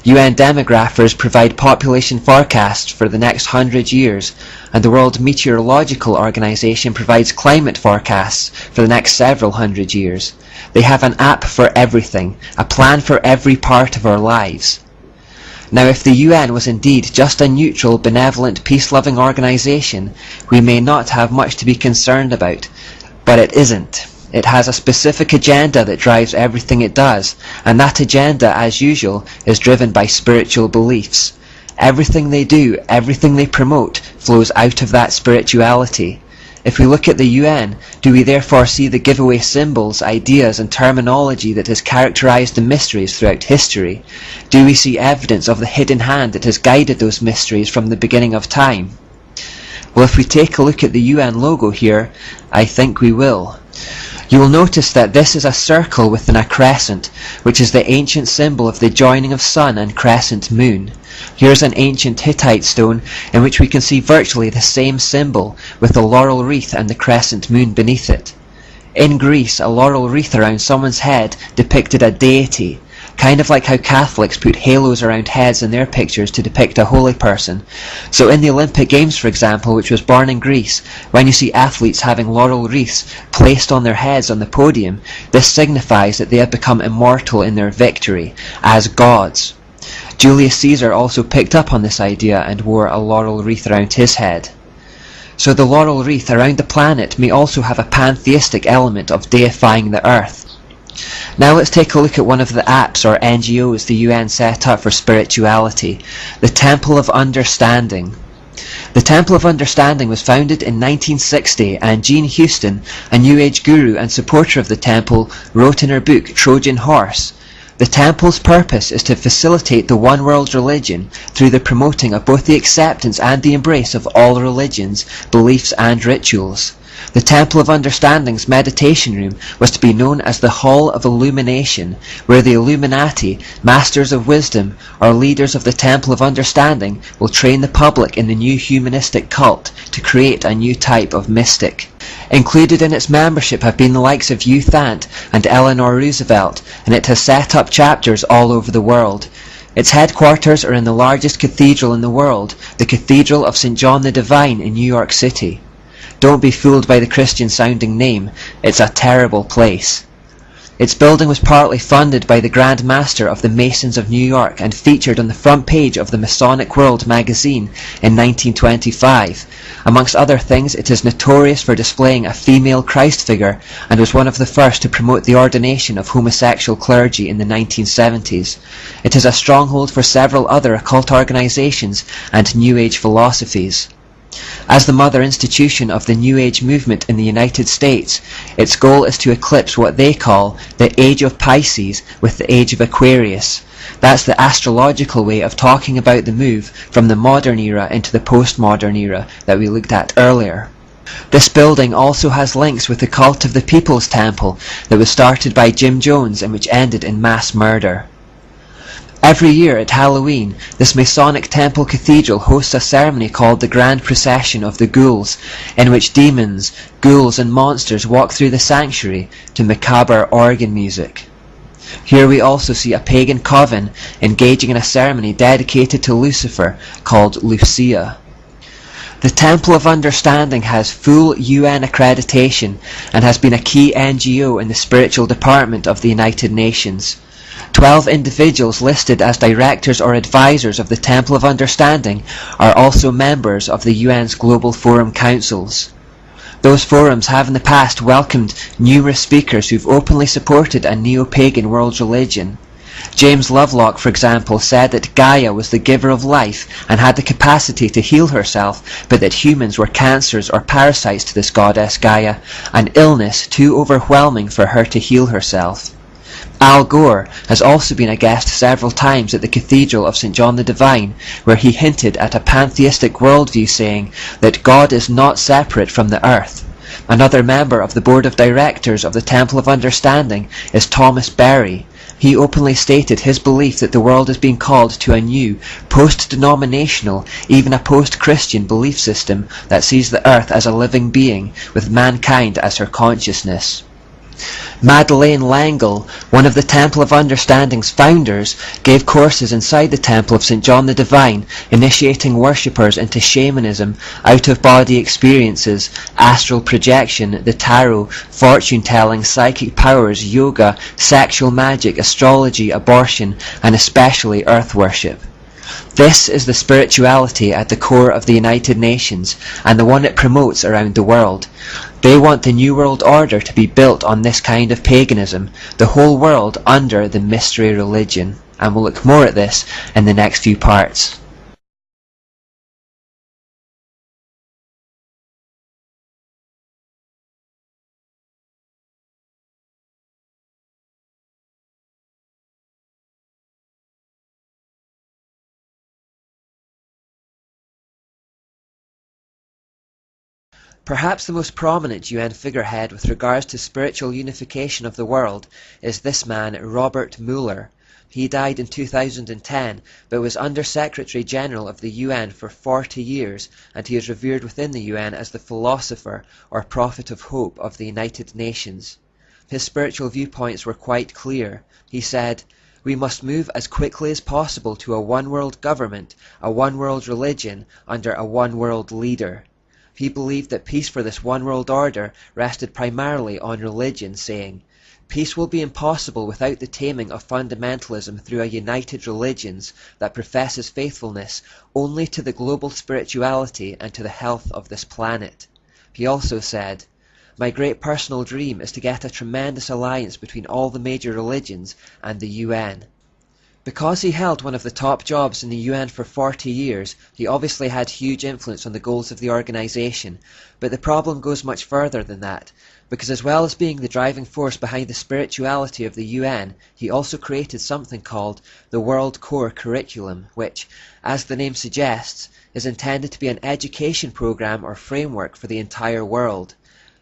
[SPEAKER 1] UN demographers provide population forecasts for the next 100 years, and the World Meteorological Organisation provides climate forecasts for the next several hundred years. They have an app for everything, a plan for every part of our lives. Now, if the UN was indeed just a neutral, benevolent, peace-loving organisation, we may not have much to be concerned about, but it isn't. It has a specific agenda that drives everything it does, and that agenda, as usual, is driven by spiritual beliefs. Everything they do, everything they promote, flows out of that spirituality. If we look at the UN, do we therefore see the giveaway symbols, ideas and terminology that has characterised the mysteries throughout history? Do we see evidence of the hidden hand that has guided those mysteries from the beginning of time? Well, if we take a look at the UN logo here, I think we will. You will notice that this is a circle within a crescent, which is the ancient symbol of the joining of sun and crescent moon. Here is an ancient Hittite stone in which we can see virtually the same symbol, with the laurel wreath and the crescent moon beneath it. In Greece, a laurel wreath around someone's head depicted a deity, kind of like how Catholics put halos around heads in their pictures to depict a holy person. So in the Olympic Games, for example, which was born in Greece, when you see athletes having laurel wreaths placed on their heads on the podium, this signifies that they have become immortal in their victory, as gods. Julius Caesar also picked up on this idea and wore a laurel wreath around his head. So the laurel wreath around the planet may also have a pantheistic element of deifying the earth. Now let's take a look at one of the apps or NGOs the UN set up for spirituality, the Temple of Understanding. The Temple of Understanding was founded in 1960, and Jean Houston, a New Age guru and supporter of the temple, wrote in her book Trojan Horse, "The temple's purpose is to facilitate the one world religion through the promoting of both the acceptance and the embrace of all religions, beliefs and rituals. The Temple of Understanding's meditation room was to be known as the Hall of Illumination, where the Illuminati, Masters of Wisdom, or leaders of the Temple of Understanding will train the public in the new humanistic cult to create a new type of mystic. Included in its membership have been the likes of Hugh Thant and Eleanor Roosevelt, and it has set up chapters all over the world. Its headquarters are in the largest cathedral in the world, the Cathedral of St. John the Divine in New York City. Don't be fooled by the Christian-sounding name, it's a terrible place. Its building was partly funded by the Grand Master of the Masons of New York and featured on the front page of the Masonic World magazine in 1925. Amongst other things, it is notorious for displaying a female Christ figure and was one of the first to promote the ordination of homosexual clergy in the 1970s. It is a stronghold for several other occult organizations and New Age philosophies. As the mother institution of the New Age movement in the United States, its goal is to eclipse what they call the Age of Pisces with the Age of Aquarius. That's the astrological way of talking about the move from the modern era into the postmodern era that we looked at earlier. This building also has links with the cult of the People's Temple that was started by Jim Jones and which ended in mass murder. Every year at Halloween, this Masonic temple cathedral hosts a ceremony called the Grand Procession of the Ghouls, in which demons, ghouls and monsters walk through the sanctuary to macabre organ music. Here we also see a pagan coven engaging in a ceremony dedicated to Lucifer called Lucia. The Temple of Understanding has full UN accreditation and has been a key NGO in the spiritual department of the United Nations. 12 individuals listed as directors or advisors of the Temple of Understanding are also members of the UN's Global Forum Councils. Those forums have in the past welcomed numerous speakers who've openly supported a neo-pagan world religion. James Lovelock, for example, said that Gaia was the giver of life and had the capacity to heal herself, but that humans were cancers or parasites to this goddess Gaia, an illness too overwhelming for her to heal herself. Al Gore has also been a guest several times at the Cathedral of St. John the Divine, where he hinted at a pantheistic worldview, saying that God is not separate from the earth. Another member of the board of directors of the Temple of Understanding is Thomas Berry. He openly stated his belief that the world is being called to a new, post-denominational, even a post-Christian belief system that sees the earth as a living being, with mankind as her consciousness. Madeleine L'Engle, one of the Temple of Understanding's founders, gave courses inside the Temple of St. John the Divine, initiating worshippers into shamanism, out-of-body experiences, astral projection, the tarot, fortune-telling, psychic powers, yoga, sexual magic, astrology, abortion, and especially earth worship. This is the spirituality at the core of the United Nations, and the one it promotes around the world. They want the New World Order to be built on this kind of paganism, the whole world under the mystery religion. And we'll look more at this in the next few parts. Perhaps the most prominent UN figurehead with regards to spiritual unification of the world is this man, Robert Mueller. He died in 2010, but was Under-Secretary General of the UN for 40 years, and he is revered within the UN as the philosopher or prophet of hope of the United Nations. His spiritual viewpoints were quite clear. He said, "We must move as quickly as possible to a one-world government, a one-world religion, under a one-world leader." He believed that peace for this one-world order rested primarily on religion, saying, "Peace will be impossible without the taming of fundamentalism through a united religions that professes faithfulness only to the global spirituality and to the health of this planet." He also said, My great personal dream is to get a tremendous alliance between all the major religions and the UN. Because he held one of the top jobs in the UN for 40 years, he obviously had huge influence on the goals of the organisation, but the problem goes much further than that, because as well as being the driving force behind the spirituality of the UN, he also created something called the World Core Curriculum, which, as the name suggests, is intended to be an education programme or framework for the entire world.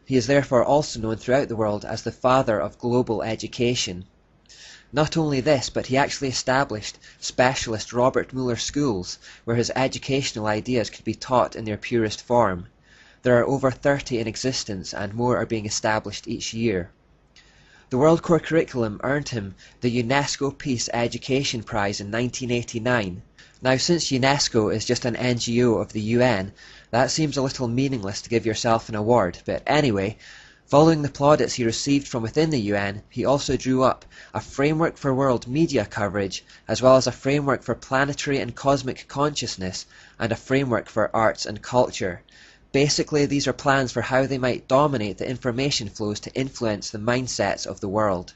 [SPEAKER 1] He is therefore also known throughout the world as the father of global education. Not only this, but he actually established specialist Robert Muller schools where his educational ideas could be taught in their purest form. There are over 30 in existence and more are being established each year. The World Core Curriculum earned him the UNESCO Peace Education Prize in 1989. Now, since UNESCO is just an NGO of the UN, that seems a little meaningless to give yourself an award, but anyway, following the plaudits he received from within the UN, he also drew up a framework for world media coverage, as well as a framework for planetary and cosmic consciousness, and a framework for arts and culture. Basically, these are plans for how they might dominate the information flows to influence the mindsets of the world.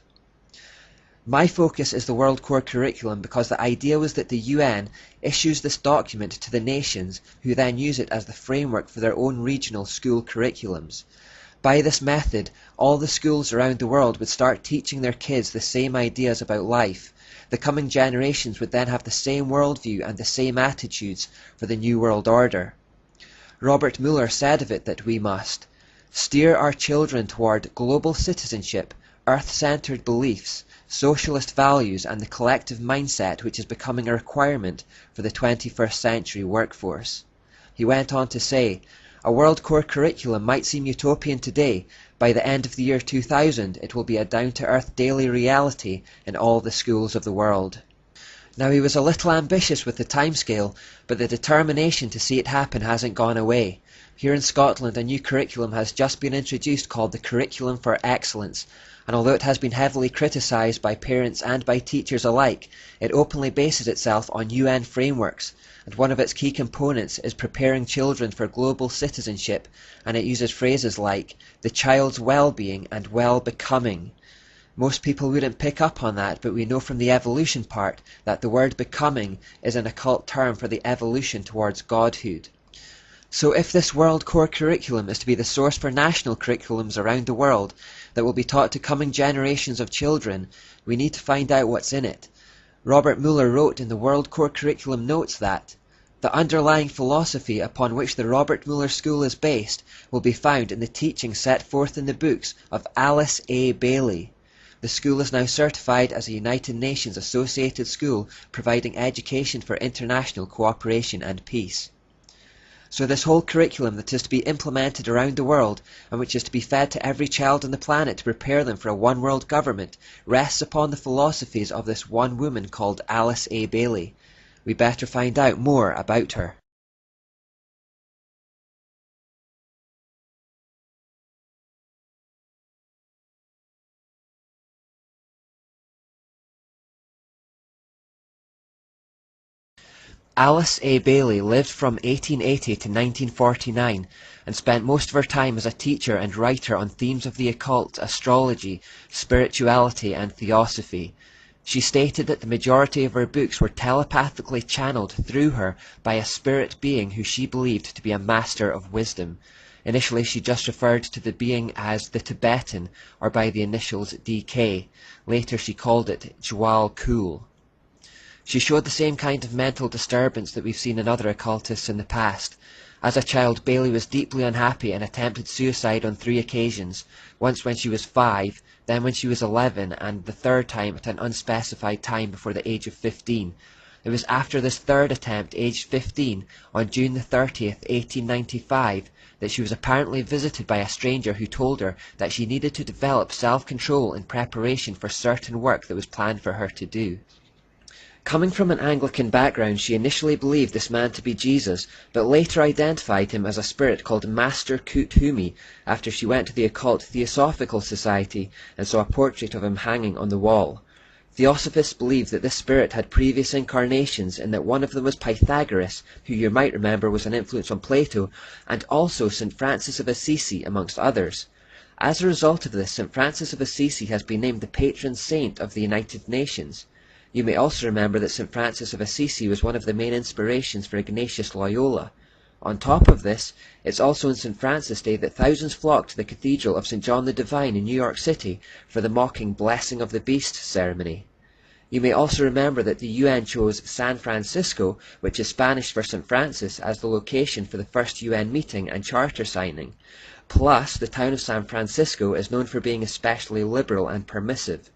[SPEAKER 1] My focus is the World Core Curriculum because the idea was that the UN issues this document to the nations who then use it as the framework for their own regional school curriculums. By this method, all the schools around the world would start teaching their kids the same ideas about life. The coming generations would then have the same worldview and the same attitudes for the New World Order. Robert Muller said of it that we must steer our children toward global citizenship, earth-centered beliefs, socialist values and the collective mindset which is becoming a requirement for the 21st century workforce. He went on to say, a World Core Curriculum might seem utopian today. By the end of the year 2000, it will be a down-to-earth daily reality in all the schools of the world. Now, he was a little ambitious with the timescale, but the determination to see it happen hasn't gone away. Here in Scotland, a new curriculum has just been introduced called the Curriculum for Excellence, and although it has been heavily criticised by parents and by teachers alike, it openly bases itself on UN frameworks, and one of its key components is preparing children for global citizenship, and it uses phrases like the child's well-being and well-becoming. Most people wouldn't pick up on that, but we know from the evolution part that the word becoming is an occult term for the evolution towards godhood. So if this World Core Curriculum is to be the source for national curriculums around the world that will be taught to coming generations of children, we need to find out what's in it. Robert Muller wrote in the World Core Curriculum notes that the underlying philosophy upon which the Robert Muller School is based will be found in the teaching set forth in the books of Alice A. Bailey. The school is now certified as a United Nations associated school providing education for international cooperation and peace. So this whole curriculum that is to be implemented around the world and which is to be fed to every child on the planet to prepare them for a one world government rests upon the philosophies of this one woman called Alice A. Bailey. We better find out more about her. Alice A. Bailey lived from 1880 to 1949 and spent most of her time as a teacher and writer on themes of the occult, astrology, spirituality and theosophy. She stated that the majority of her books were telepathically channeled through her by a spirit being who she believed to be a master of wisdom. Initially she just referred to the being as the Tibetan, or by the initials DK. Later she called it Jwal Khul. She showed the same kind of mental disturbance that we've seen in other occultists in the past. As a child, Bailey was deeply unhappy and attempted suicide on 3 occasions, once when she was 5, then when she was 11, and the third time at an unspecified time before the age of 15. It was after this third attempt, aged 15, on June the 30th, 1895, that she was apparently visited by a stranger who told her that she needed to develop self-control in preparation for certain work that was planned for her to do. Coming from an Anglican background, she initially believed this man to be Jesus, but later identified him as a spirit called Master Kuthumi after she went to the occult Theosophical Society and saw a portrait of him hanging on the wall. Theosophists believed that this spirit had previous incarnations and that one of them was Pythagoras, who you might remember was an influence on Plato, and also St. Francis of Assisi, amongst others. As a result of this, St. Francis of Assisi has been named the patron saint of the United Nations. You may also remember that St. Francis of Assisi was one of the main inspirations for Ignatius Loyola. On top of this, it's also on St. Francis Day that thousands flock to the Cathedral of St. John the Divine in New York City for the mocking Blessing of the Beast ceremony. You may also remember that the UN chose San Francisco, which is Spanish for St. Francis, as the location for the first UN meeting and charter signing. Plus, the town of San Francisco is known for being especially liberal and permissive.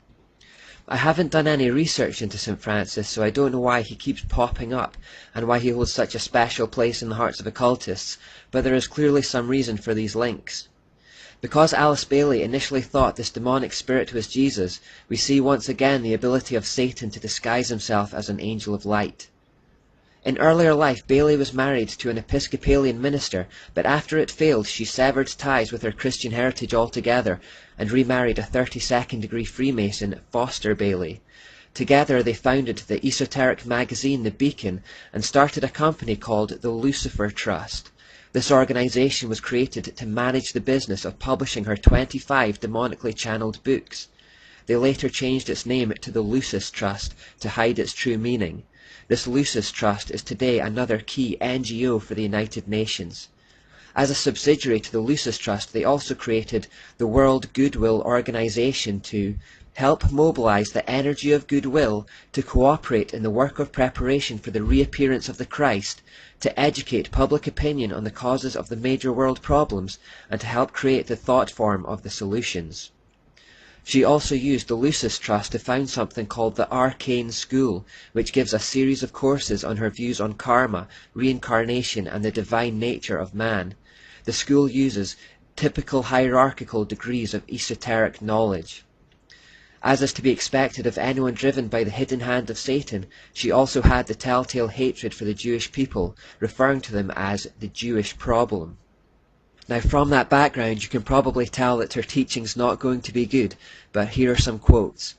[SPEAKER 1] I haven't done any research into St. Francis, so I don't know why he keeps popping up, and why he holds such a special place in the hearts of occultists, but there is clearly some reason for these links. Because Alice Bailey initially thought this demonic spirit was Jesus, we see once again the ability of Satan to disguise himself as an angel of light. In earlier life, Bailey was married to an Episcopalian minister, but after it failed, she severed ties with her Christian heritage altogether and remarried a 32nd degree Freemason, Foster Bailey. Together they founded the esoteric magazine The Beacon and started a company called the Lucifer Trust. This organization was created to manage the business of publishing her 25 demonically channeled books. They later changed its name to the Lucis Trust to hide its true meaning. This Lucis Trust is today another key NGO for the United Nations. As a subsidiary to the Lucis Trust, they also created the World Goodwill Organization to help mobilize the energy of goodwill to cooperate in the work of preparation for the reappearance of the Christ, to educate public opinion on the causes of the major world problems, and to help create the thought form of the solutions. She also used the Lucis Trust to found something called the Arcane School, which gives a series of courses on her views on karma, reincarnation, and the divine nature of man. The school uses typical hierarchical degrees of esoteric knowledge. As is to be expected of anyone driven by the hidden hand of Satan, she also had the telltale hatred for the Jewish people, referring to them as the Jewish problem. Now, from that background, you can probably tell that her teaching's not going to be good, but here are some quotes.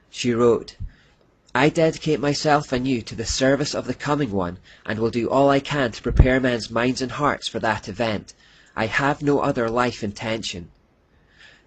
[SPEAKER 1] She wrote, "I dedicate myself anew to the service of the coming one, and will do all I can to prepare men's minds and hearts for that event. I have no other life intention."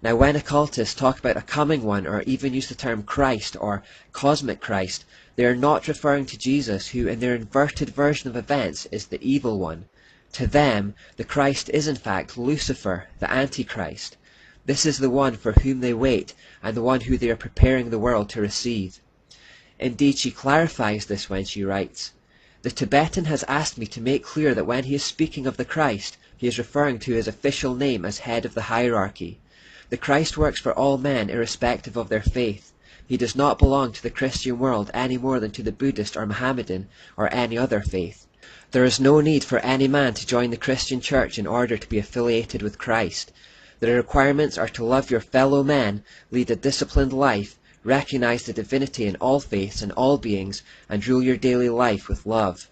[SPEAKER 1] Now, when occultists talk about a coming one, or even use the term Christ or cosmic Christ, they are not referring to Jesus, who in their inverted version of events is the evil one. To them, the Christ is in fact Lucifer, the Antichrist. This is the one for whom they wait, and the one who they are preparing the world to receive. Indeed, she clarifies this when she writes, "The Tibetan has asked me to make clear that when he is speaking of the Christ, he is referring to his official name as head of the hierarchy. The Christ works for all men irrespective of their faith. He does not belong to the Christian world any more than to the Buddhist or Mohammedan or any other faith. There is no need for any man to join the Christian church in order to be affiliated with Christ. The requirements are to love your fellow men, lead a disciplined life, recognize the divinity in all faiths and all beings, and rule your daily life with love."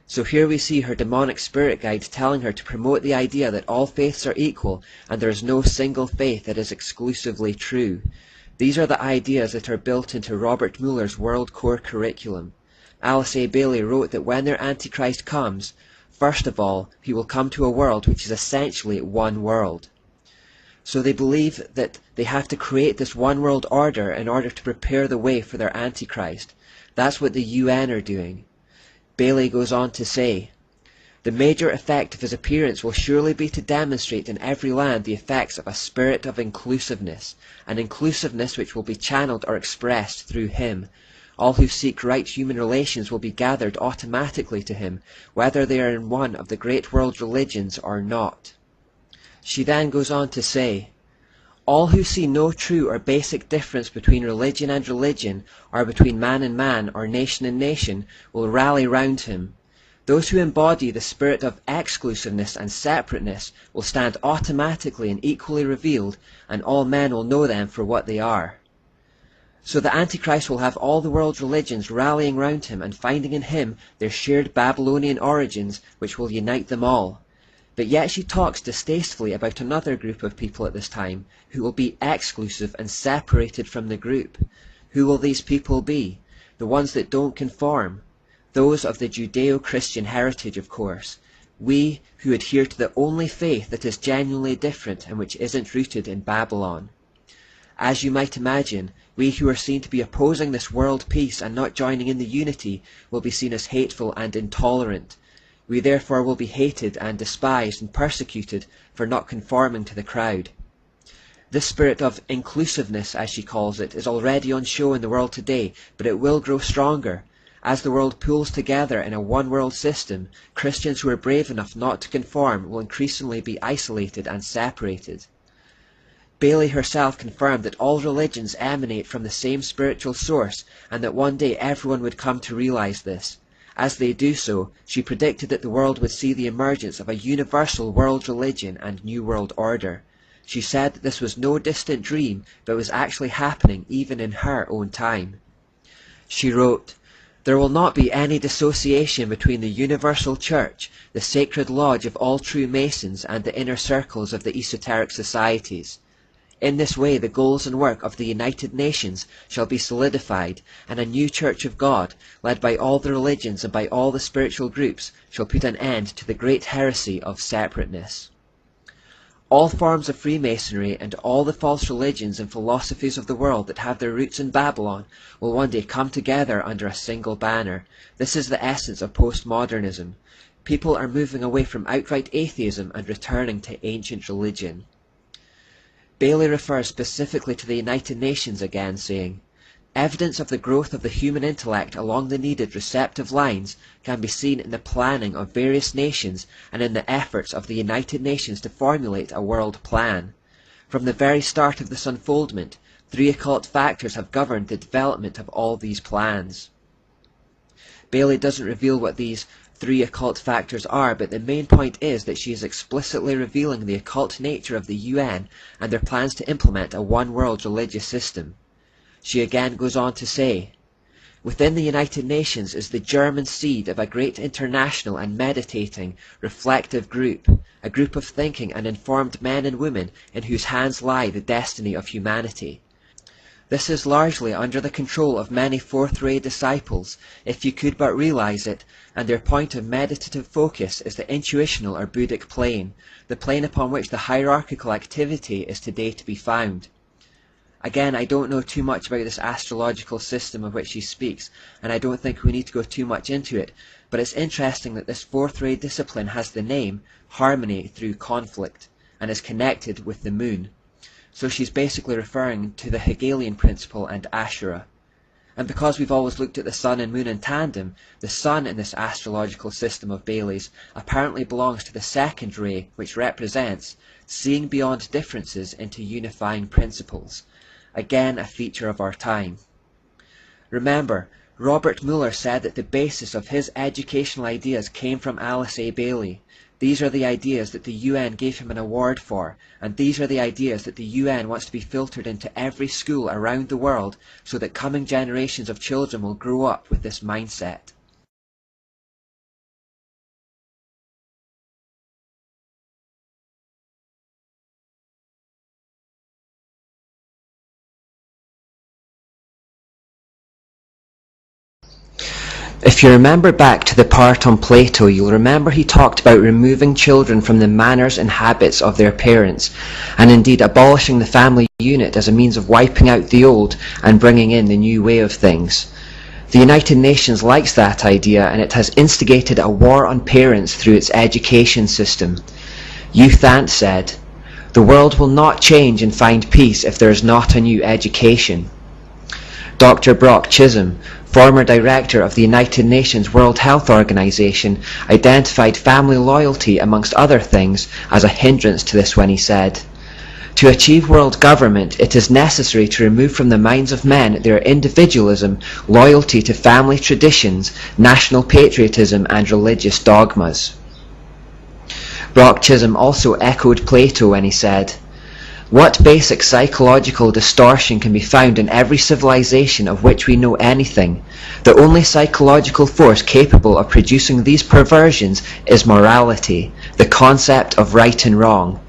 [SPEAKER 1] So here we see her demonic spirit guide telling her to promote the idea that all faiths are equal and there is no single faith that is exclusively true. These are the ideas that are built into Robert Muller's World Core curriculum. Alice A. Bailey wrote that when their Antichrist comes, first of all, he will come to a world which is essentially one world. So they believe that they have to create this one world order in order to prepare the way for their Antichrist. That's what the UN are doing. Bailey goes on to say, "The major effect of his appearance will surely be to demonstrate in every land the effects of a spirit of inclusiveness, an inclusiveness which will be channeled or expressed through him. All who seek right human relations will be gathered automatically to him, whether they are in one of the great world religions or not." She then goes on to say, "All who see no true or basic difference between religion and religion, or between man and man, or nation and nation, will rally round him. Those who embody the spirit of exclusiveness and separateness will stand automatically and equally revealed, and all men will know them for what they are." So the Antichrist will have all the world's religions rallying round him and finding in him their shared Babylonian origins, which will unite them all. But yet she talks distastefully about another group of people at this time, who will be exclusive and separated from the group. Who will these people be? The ones that don't conform. Those of the Judeo-Christian heritage, of course. we who adhere to the only faith that is genuinely different and which isn't rooted in Babylon. As you might imagine, we who are seen to be opposing this world peace and not joining in the unity will be seen as hateful and intolerant. We therefore will be hated and despised and persecuted for not conforming to the crowd. This spirit of inclusiveness, as she calls it, is already on show in the world today, but it will grow stronger. As the world pools together in a one-world system, Christians who are brave enough not to conform will increasingly be isolated and separated. Bailey herself confirmed that all religions emanate from the same spiritual source, and that one day everyone would come to realize this. As they do so, she predicted that the world would see the emergence of a universal world religion and new world order. She said that this was no distant dream, but was actually happening even in her own time. She wrote, "There will not be any dissociation between the universal church, the sacred lodge of all true Masons, and the inner circles of the esoteric societies. In this way the goals and work of the United Nations shall be solidified, and a new Church of God, led by all the religions and by all the spiritual groups, shall put an end to the great heresy of separateness." All forms of Freemasonry and all the false religions and philosophies of the world that have their roots in Babylon will one day come together under a single banner. This is the essence of postmodernism. People are moving away from outright atheism and returning to ancient religion. Bailey refers specifically to the United Nations again, saying, "Evidence of the growth of the human intellect along the needed receptive lines can be seen in the planning of various nations and in the efforts of the United Nations to formulate a world plan. From the very start of this unfoldment, three occult factors have governed the development of all these plans." Bailey doesn't reveal what these three occult factors are, but the main point is that she is explicitly revealing the occult nature of the UN and their plans to implement a one-world religious system. She again goes on to say, "Within the United Nations is the German seed of a great international and meditating, reflective group, a group of thinking and informed men and women in whose hands lie the destiny of humanity. This is largely under the control of many fourth-ray disciples, if you could but realize it, and their point of meditative focus is the intuitional or Buddhic plane, the plane upon which the hierarchical activity is today to be found." Again, I don't know too much about this astrological system of which she speaks, and I don't think we need to go too much into it, but it's interesting that this fourth-ray discipline has the name Harmony Through Conflict, and is connected with the moon. So she's basically referring to the Hegelian principle and Ashura. And because we've always looked at the sun and moon in tandem, the sun in this astrological system of Bailey's apparently belongs to the second ray, which represents seeing beyond differences into unifying principles. Again, a feature of our time. Remember, Robert Mueller said that the basis of his educational ideas came from Alice A. Bailey. These are the ideas that the UN gave him an award for, and these are the ideas that the UN wants to be filtered into every school around the world so that coming generations of children will grow up with this mindset. If you remember back to the part on Plato, you'll remember he talked about removing children from the manners and habits of their parents, and indeed abolishing the family unit as a means of wiping out the old and bringing in the new way of things. The United Nations likes that idea, and it has instigated a war on parents through its education system. Youth Ant said, "The world will not change and find peace if there is not a new education." Dr. Brock Chisholm, former director of the United Nations World Health Organization, identified family loyalty, amongst other things, as a hindrance to this when he said, "To achieve world government, it is necessary to remove from the minds of men their individualism, loyalty to family traditions, national patriotism, and religious dogmas." Brock Chisholm also echoed Plato when he said, "What basic psychological distortion can be found in every civilization of which we know anything? The only psychological force capable of producing these perversions is morality, the concept of right and wrong.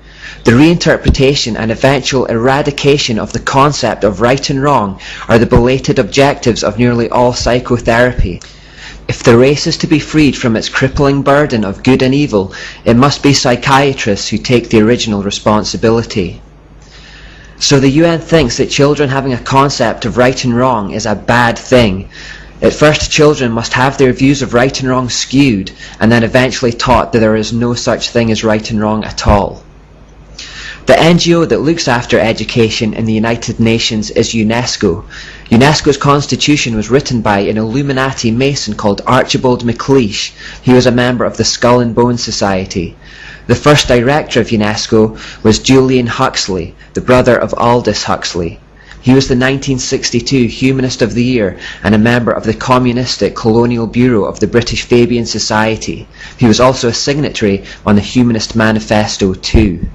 [SPEAKER 1] The reinterpretation and eventual eradication of the concept of right and wrong are the belated objectives of nearly all psychotherapy. If the race is to be freed from its crippling burden of good and evil, it must be psychiatrists who take the original responsibility. So the UN thinks that children having a concept of right and wrong is a bad thing. At first, children must have their views of right and wrong skewed, and then eventually taught that there is no such thing as right and wrong at all. The NGO that looks after education in the United Nations is UNESCO. UNESCO's constitution was written by an Illuminati Mason called Archibald MacLeish. He was a member of the Skull and Bones Society. The first director of UNESCO was Julian Huxley, the brother of Aldous Huxley. He was the 1962 Humanist of the Year and a member of the Communistic Colonial Bureau of the British Fabian Society. He was also a signatory on the Humanist Manifesto too.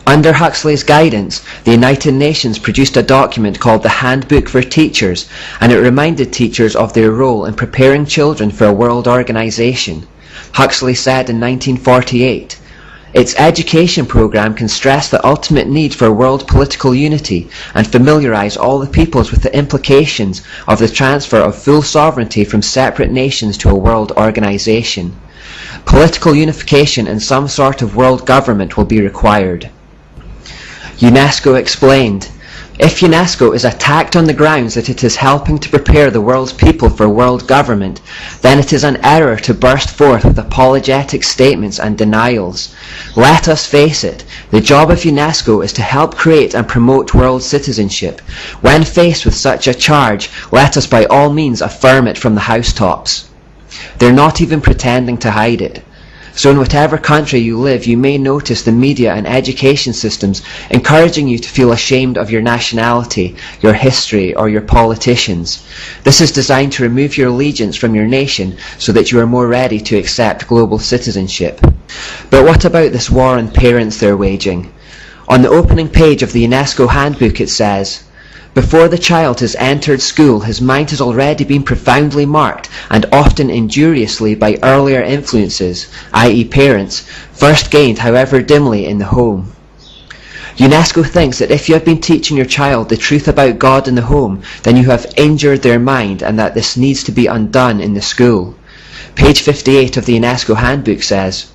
[SPEAKER 1] Under Huxley's guidance, the United Nations produced a document called the Handbook for Teachers, and it reminded teachers of their role in preparing children for a world organization. Huxley said in 1948, "Its education program can stress the ultimate need for world political unity and familiarize all the peoples with the implications of the transfer of full sovereignty from separate nations to a world organization. Political unification and some sort of world government will be required." UNESCO explained, "If UNESCO is attacked on the grounds that it is helping to prepare the world's people for world government, then it is an error to burst forth with apologetic statements and denials. Let us face it, the job of UNESCO is to help create and promote world citizenship. When faced with such a charge, let us by all means affirm it from the housetops." They're not even pretending to hide it. So in whatever country you live, you may notice the media and education systems encouraging you to feel ashamed of your nationality, your history, or your politicians. This is designed to remove your allegiance from your nation so that you are more ready to accept global citizenship. But what about this war on parents they're waging? On the opening page of the UNESCO handbook it says, "Before the child has entered school, his mind has already been profoundly marked, and often injuriously, by earlier influences, i.e. parents, first gained, however dimly, in the home." UNESCO thinks that if you have been teaching your child the truth about God in the home, then you have injured their mind, and that this needs to be undone in the school. Page 58 of the UNESCO handbook says,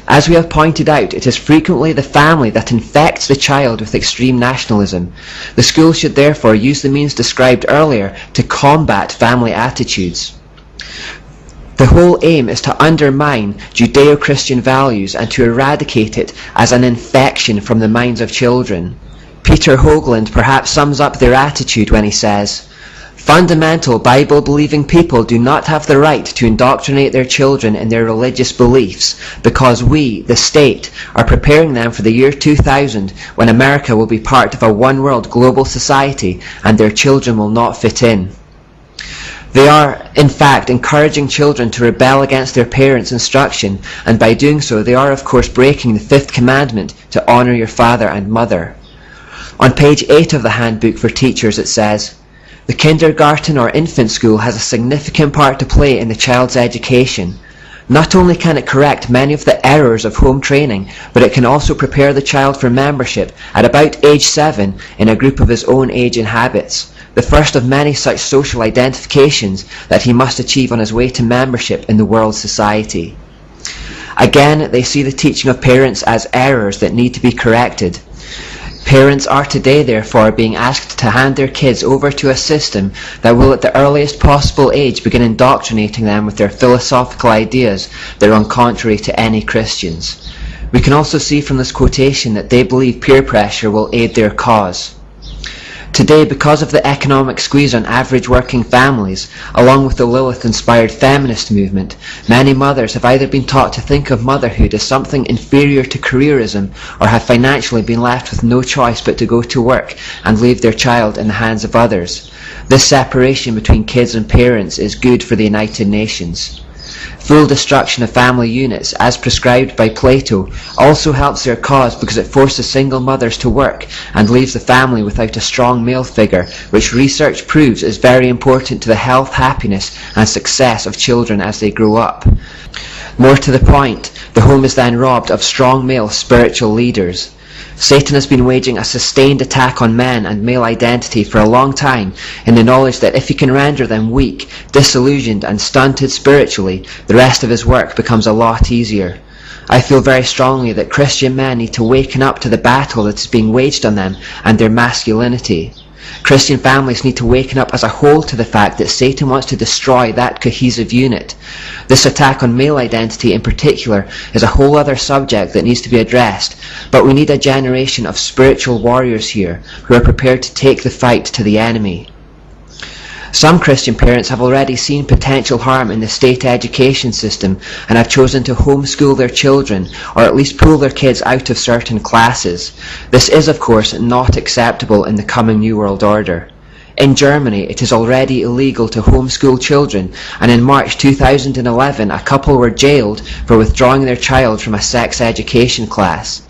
[SPEAKER 1] "As we have pointed out, it is frequently the family that infects the child with extreme nationalism. The school should therefore use the means described earlier to combat family attitudes. The whole aim is to undermine Judeo-Christian values and to eradicate it as an infection from the minds of children." Peter Hoagland perhaps sums up their attitude when he says, "Fundamental Bible-believing people do not have the right to indoctrinate their children in their religious beliefs because we, the state, are preparing them for the year 2000 when America will be part of a one-world global society and their children will not fit in." They are, in fact, encouraging children to rebel against their parents' instruction, and by doing so they are of course breaking the fifth commandment to honour your father and mother. On page 8 of the handbook for teachers it says, "The kindergarten or infant school has a significant part to play in the child's education. Not only can it correct many of the errors of home training, but it can also prepare the child for membership at about age 7 in a group of his own age and habits, the first of many such social identifications that he must achieve on his way to membership in the world society." Again, they see the teaching of parents as errors that need to be corrected. Parents are today therefore being asked to hand their kids over to a system that will at the earliest possible age begin indoctrinating them with their philosophical ideas that run contrary to any Christians. We can also see from this quotation that they believe peer pressure will aid their cause. Today, because of the economic squeeze on average working families, along with the Lilith-inspired feminist movement, many mothers have either been taught to think of motherhood as something inferior to careerism, or have financially been left with no choice but to go to work and leave their child in the hands of others. This separation between kids and parents is good for the United Nations. Full destruction of family units, as prescribed by Plato, also helps their cause because it forces single mothers to work and leaves the family without a strong male figure, which research proves is very important to the health, happiness and success of children as they grow up. More to the point, the home is then robbed of strong male spiritual leaders. Satan has been waging a sustained attack on men and male identity for a long time, in the knowledge that if he can render them weak, disillusioned and stunted spiritually, the rest of his work becomes a lot easier. I feel very strongly that Christian men need to waken up to the battle that is being waged on them and their masculinity. Christian families need to waken up as a whole to the fact that Satan wants to destroy that cohesive unit. This attack on male identity in particular is a whole other subject that needs to be addressed, but we need a generation of spiritual warriors here who are prepared to take the fight to the enemy. Some Christian parents have already seen potential harm in the state education system and have chosen to homeschool their children, or at least pull their kids out of certain classes. This is, of course, not acceptable in the coming New World Order. In Germany, it is already illegal to homeschool children, and in March 2011 a couple were jailed for withdrawing their child from a sex education class.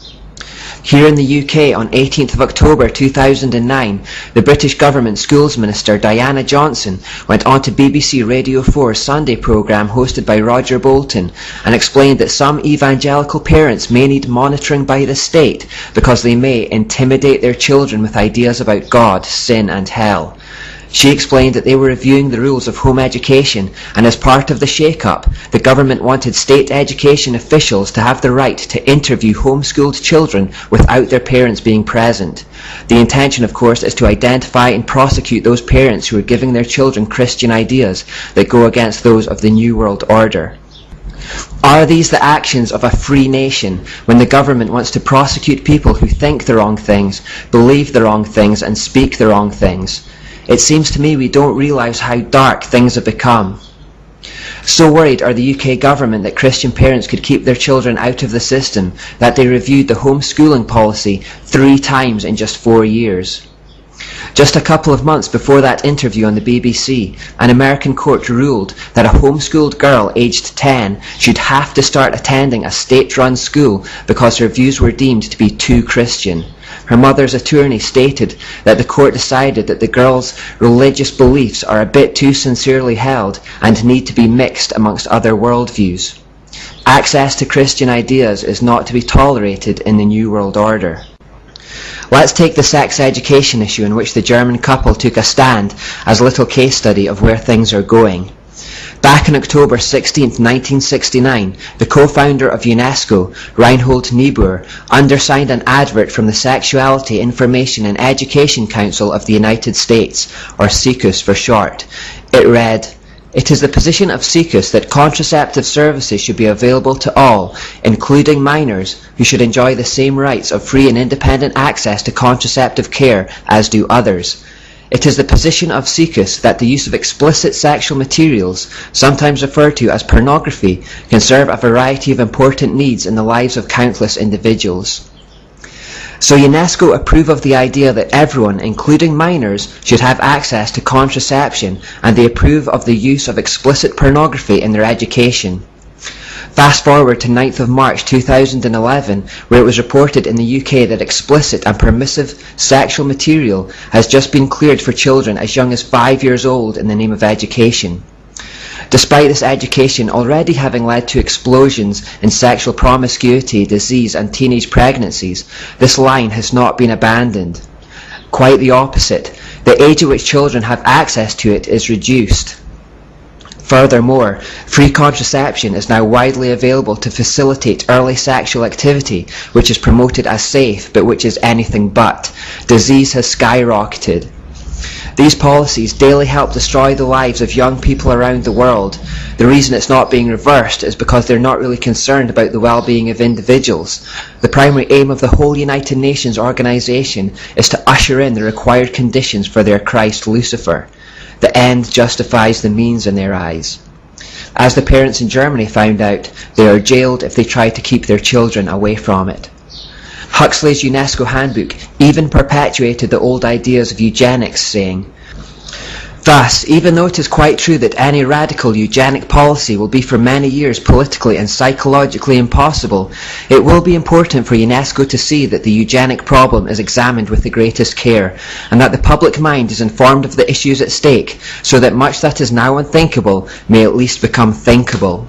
[SPEAKER 1] Here in the UK, on 18th of October 2009, the British Government Schools Minister Diana Johnson went on to BBC Radio 4's Sunday programme hosted by Roger Bolton and explained that some evangelical parents may need monitoring by the state because they may intimidate their children with ideas about God, sin and hell. She explained that they were reviewing the rules of home education, and as part of the shake-up, the government wanted state education officials to have the right to interview homeschooled children without their parents being present. The intention, of course, is to identify and prosecute those parents who are giving their children Christian ideas that go against those of the New World Order. Are these the actions of a free nation, when the government wants to prosecute people who think the wrong things, believe the wrong things, and speak the wrong things? It seems to me we don't realise how dark things have become. So worried are the UK government that Christian parents could keep their children out of the system that they reviewed the homeschooling policy 3 times in just 4 years. Just a couple of months before that interview on the BBC, an American court ruled that a homeschooled girl aged 10 should have to start attending a state-run school because her views were deemed to be too Christian. Her mother's attorney stated that the court decided that the girl's religious beliefs are a bit too sincerely held and need to be mixed amongst other worldviews. Access to Christian ideas is not to be tolerated in the New World Order. Let's take the sex education issue in which the German couple took a stand as a little case study of where things are going. Back on October 16, 1969, the co-founder of UNESCO, Reinhold Niebuhr, undersigned an advert from the Sexuality, Information and Education Council of the United States, or SICUS for short. It read, "It is the position of SICUS that contraceptive services should be available to all, including minors, who should enjoy the same rights of free and independent access to contraceptive care as do others. It is the position of SICUS that the use of explicit sexual materials, sometimes referred to as pornography, can serve a variety of important needs in the lives of countless individuals." So UNESCO approve of the idea that everyone, including minors, should have access to contraception, and they approve of the use of explicit pornography in their education. Fast forward to 9th of March 2011, where it was reported in the UK that explicit and permissive sexual material has just been cleared for children as young as 5 years old in the name of education. Despite this education already having led to explosions in sexual promiscuity, disease and teenage pregnancies, this line has not been abandoned. Quite the opposite. The age at which children have access to it is reduced. Furthermore, free contraception is now widely available to facilitate early sexual activity, which is promoted as safe, but which is anything but. Disease has skyrocketed. These policies daily help destroy the lives of young people around the world. The reason it's not being reversed is because they're not really concerned about the well-being of individuals. The primary aim of the whole United Nations organization is to usher in the required conditions for their Christ Lucifer. The end justifies the means in their eyes. As the parents in Germany found out, they are jailed if they try to keep their children away from it. Huxley's UNESCO handbook even perpetuated the old ideas of eugenics, saying, "Thus, even though it is quite true that any radical eugenic policy will be for many years politically and psychologically impossible, it will be important for UNESCO to see that the eugenic problem is examined with the greatest care, and that the public mind is informed of the issues at stake, so that much that is now unthinkable may at least become thinkable."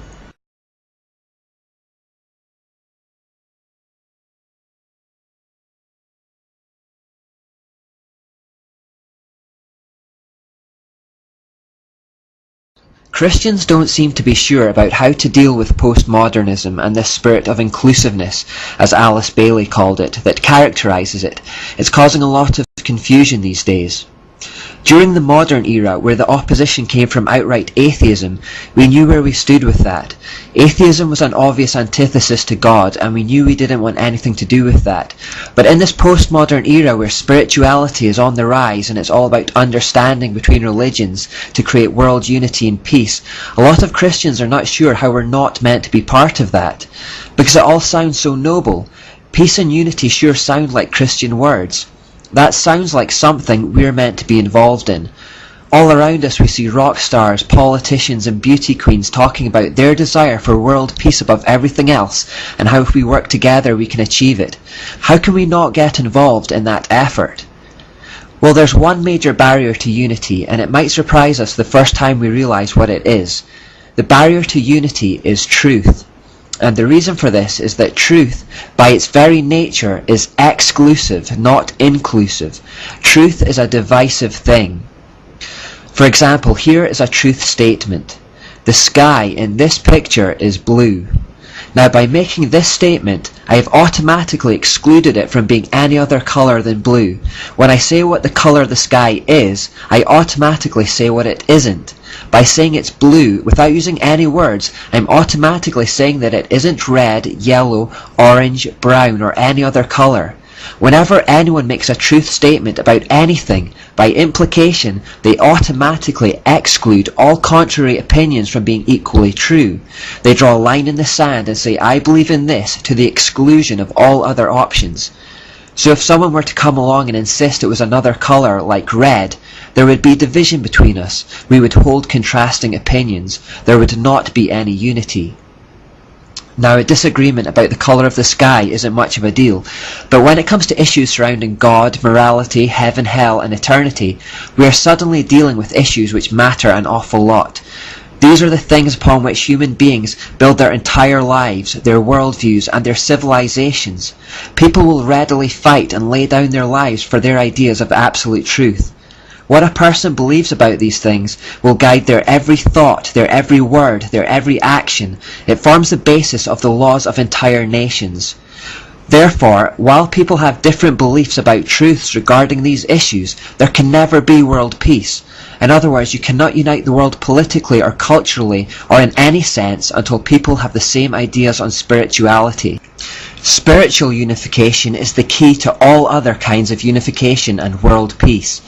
[SPEAKER 1] Christians don't seem to be sure about how to deal with postmodernism and this spirit of inclusiveness, as Alice Bailey called it, that characterises it. It's causing a lot of confusion these days. During the modern era, where the opposition came from outright atheism, we knew where we stood with that. Atheism was an obvious antithesis to God, and we knew we didn't want anything to do with that. But in this postmodern era where spirituality is on the rise and it's all about understanding between religions to create world unity and peace, a lot of Christians are not sure how we're not meant to be part of that. Because it all sounds so noble. Peace and unity sure sound like Christian words. That sounds like something we're meant to be involved in. All around us we see rock stars, politicians and beauty queens talking about their desire for world peace above everything else, and how if we work together we can achieve it. How can we not get involved in that effort? Well, there's one major barrier to unity, and it might surprise us the first time we realise what it is. The barrier to unity is truth. And the reason for this is that truth, by its very nature, is exclusive, not inclusive. Truth is a divisive thing. For example, here is a truth statement. The sky in this picture is blue. Now, by making this statement, I have automatically excluded it from being any other colour than blue. When I say what the colour of the sky is, I automatically say what it isn't. By saying it's blue, without using any words, I'm automatically saying that it isn't red, yellow, orange, brown, or any other colour. Whenever anyone makes a truth statement about anything, by implication, they automatically exclude all contrary opinions from being equally true. They draw a line in the sand and say, I believe in this, to the exclusion of all other options. So if someone were to come along and insist it was another colour, like red, there would be division between us. We would hold contrasting opinions. There would not be any unity. Now, a disagreement about the colour of the sky isn't much of a deal, but when it comes to issues surrounding God, morality, heaven, hell, and eternity, we are suddenly dealing with issues which matter an awful lot. These are the things upon which human beings build their entire lives, their worldviews, and their civilizations. People will readily fight and lay down their lives for their ideas of absolute truth. What a person believes about these things will guide their every thought, their every word, their every action. It forms the basis of the laws of entire nations. Therefore, while people have different beliefs about truths regarding these issues, there can never be world peace. In other words, you cannot unite the world politically or culturally or in any sense until people have the same ideas on spirituality. Spiritual unification is the key to all other kinds of unification and world peace.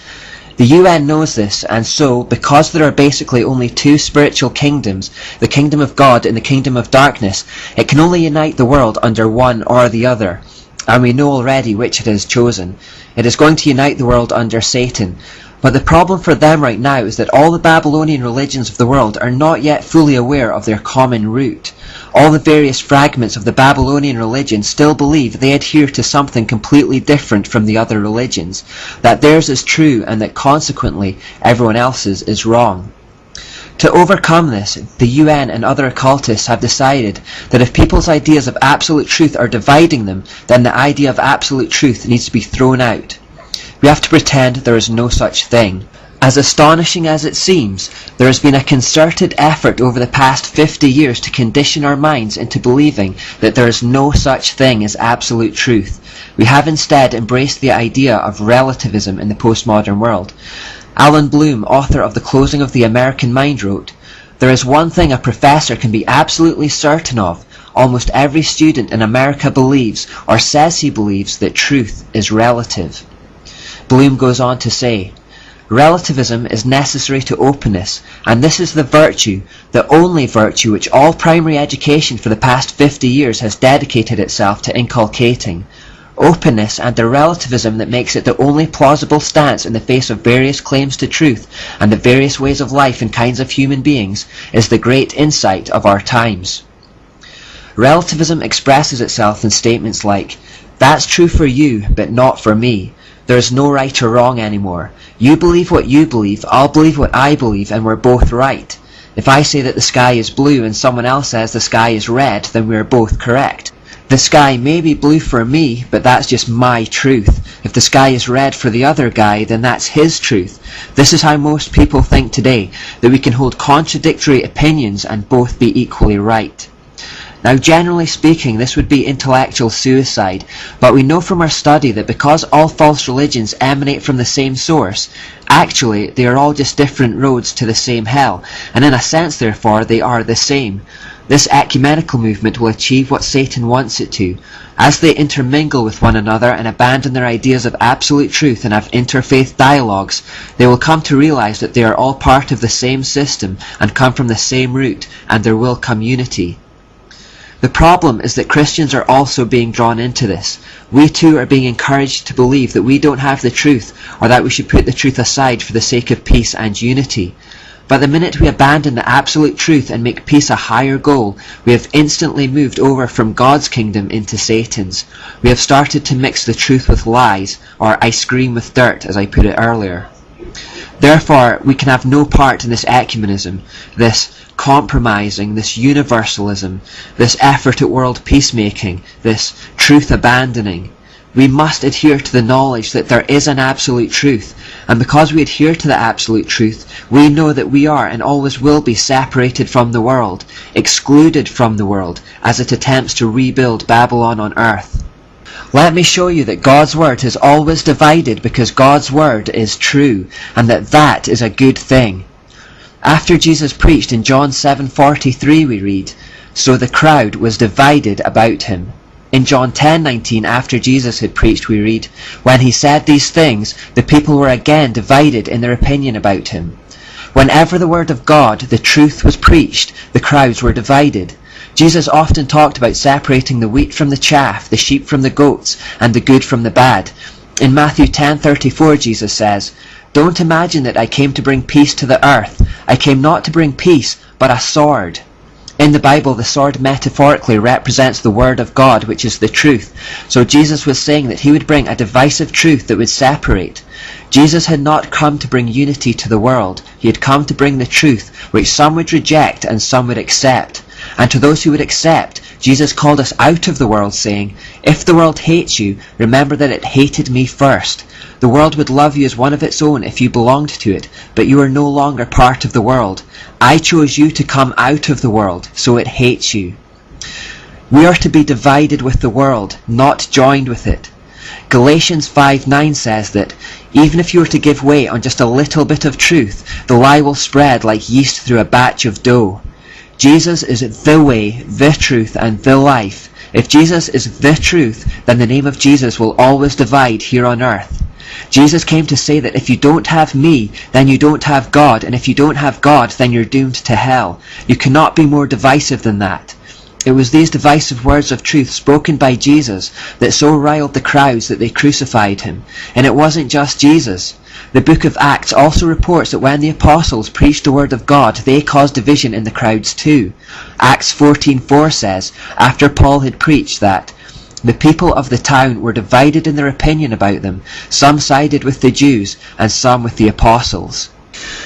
[SPEAKER 1] The UN knows this, and so, because there are basically only two spiritual kingdoms, the kingdom of God and the kingdom of darkness, it can only unite the world under one or the other. And we know already which it has chosen. It is going to unite the world under Satan. But the problem for them right now is that all the Babylonian religions of the world are not yet fully aware of their common root. All the various fragments of the Babylonian religion still believe they adhere to something completely different from the other religions, that theirs is true and that consequently everyone else's is wrong. To overcome this, the UN and other occultists have decided that if people's ideas of absolute truth are dividing them, then the idea of absolute truth needs to be thrown out. We have to pretend there is no such thing. As astonishing as it seems, there has been a concerted effort over the past 50 years to condition our minds into believing that there is no such thing as absolute truth. We have instead embraced the idea of relativism in the postmodern world. Alan Bloom, author of The Closing of the American Mind, wrote, "There is one thing a professor can be absolutely certain of. Almost every student in America believes, or says he believes, that truth is relative." Bloom goes on to say, "Relativism is necessary to openness, and this is the virtue, the only virtue which all primary education for the past 50 years has dedicated itself to inculcating. Openness, and the relativism that makes it the only plausible stance in the face of various claims to truth and the various ways of life and kinds of human beings, is the great insight of our times." Relativism expresses itself in statements like, "That's true for you, but not for me. There is no right or wrong anymore. You believe what you believe, I'll believe what I believe, and we're both right. If I say that the sky is blue and someone else says the sky is red, then we're both correct. The sky may be blue for me, but that's just my truth. If the sky is red for the other guy, then that's his truth. This is how most people think today, that we can hold contradictory opinions and both be equally right. Now, generally speaking, this would be intellectual suicide, but we know from our study that because all false religions emanate from the same source, actually they are all just different roads to the same hell, and in a sense, therefore, they are the same. This ecumenical movement will achieve what Satan wants it to. As they intermingle with one another and abandon their ideas of absolute truth and have interfaith dialogues, they will come to realize that they are all part of the same system and come from the same root, and there will come unity. The problem is that Christians are also being drawn into this. We too are being encouraged to believe that we don't have the truth, or that we should put the truth aside for the sake of peace and unity. But the minute we abandon the absolute truth and make peace a higher goal, we have instantly moved over from God's kingdom into Satan's. We have started to mix the truth with lies, or ice cream with dirt, as I put it earlier. Therefore, we can have no part in this ecumenism, this compromising, this universalism, this effort at world peacemaking, this truth abandoning. We must adhere to the knowledge that there is an absolute truth, and because we adhere to the absolute truth, we know that we are and always will be separated from the world, excluded from the world, as it attempts to rebuild Babylon on earth. Let me show you that God's word is always divided because God's word is true, and that is a good thing. After Jesus preached in John 7:43 we read, "So the crowd was divided about him." In John 10:19, after Jesus had preached, we read, "When he said these things, the people were again divided in their opinion about him." Whenever the word of God, the truth, was preached, the crowds were divided. Jesus often talked about separating the wheat from the chaff, the sheep from the goats, and the good from the bad. In Matthew 10:34, Jesus says, "Don't imagine that I came to bring peace to the earth. I came not to bring peace, but a sword." In the Bible, the sword metaphorically represents the word of God, which is the truth. So Jesus was saying that he would bring a divisive truth that would separate. Jesus had not come to bring unity to the world. He had come to bring the truth, which some would reject and some would accept. And to those who would accept, Jesus called us out of the world, saying, "If the world hates you, remember that it hated me first." The world would love you as one of its own if you belonged to it, but you are no longer part of the world. I chose you to come out of the world, so it hates you. We are to be divided with the world, not joined with it. Galatians 5:9 says that even if you were to give way on just a little bit of truth, the lie will spread like yeast through a batch of dough. Jesus is the way, the truth, and the life. If Jesus is the truth, then the name of Jesus will always divide here on earth. Jesus came to say that if you don't have me, then you don't have God, and if you don't have God, then you're doomed to hell. You cannot be more divisive than that. It was these divisive words of truth spoken by Jesus that so riled the crowds that they crucified him. And it wasn't just Jesus. The book of Acts also reports that when the apostles preached the word of God, they caused division in the crowds too. Acts 14:4 says, after Paul had preached that, "The people of the town were divided in their opinion about them. Some sided with the Jews, and some with the apostles."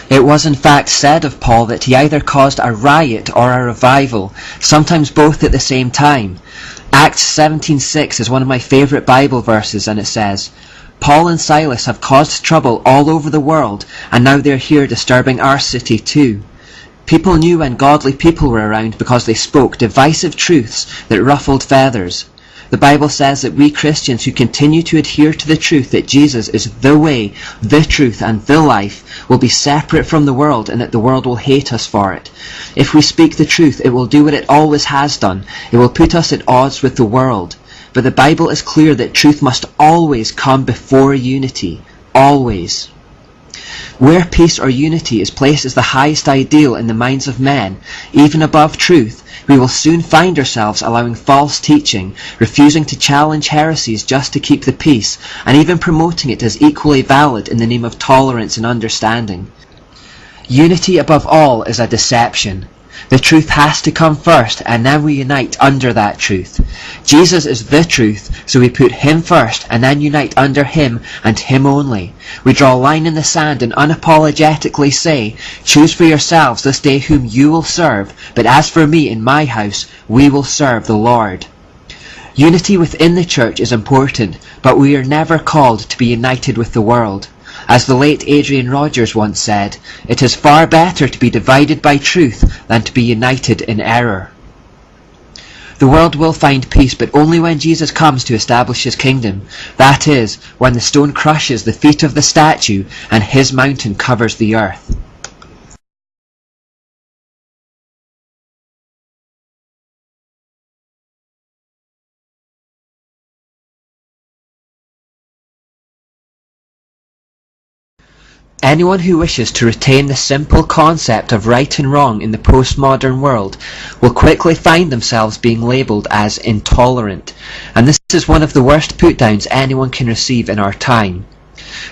[SPEAKER 1] It was in fact said of Paul that he either caused a riot or a revival, sometimes both at the same time. Acts 17:6 is one of my favourite Bible verses, and it says, "Paul and Silas have caused trouble all over the world, and now they're here disturbing our city too." People knew when godly people were around because they spoke divisive truths that ruffled feathers. The Bible says that we Christians who continue to adhere to the truth that Jesus is the way, the truth, and the life will be separate from the world, and that the world will hate us for it. If we speak the truth, it will do what it always has done. It will put us at odds with the world. But the Bible is clear that truth must always come before unity. Always. Where peace or unity is placed as the highest ideal in the minds of men, even above truth, we will soon find ourselves allowing false teaching, refusing to challenge heresies just to keep the peace, and even promoting it as equally valid in the name of tolerance and understanding. Unity above all is a deception. The truth has to come first, and then we unite under that truth. Jesus is the truth, so we put him first, and then unite under him and him only. We draw a line in the sand and unapologetically say, "Choose for yourselves this day whom you will serve, but as for me and my house, we will serve the Lord." Unity within the church is important, but we are never called to be united with the world. As the late Adrian Rogers once said, it is far better to be divided by truth than to be united in error. The world will find peace, but only when Jesus comes to establish his kingdom. That is, when the stone crushes the feet of the statue and his mountain covers the earth. Anyone who wishes to retain the simple concept of right and wrong in the postmodern world will quickly find themselves being labelled as intolerant, and this is one of the worst put-downs anyone can receive in our time.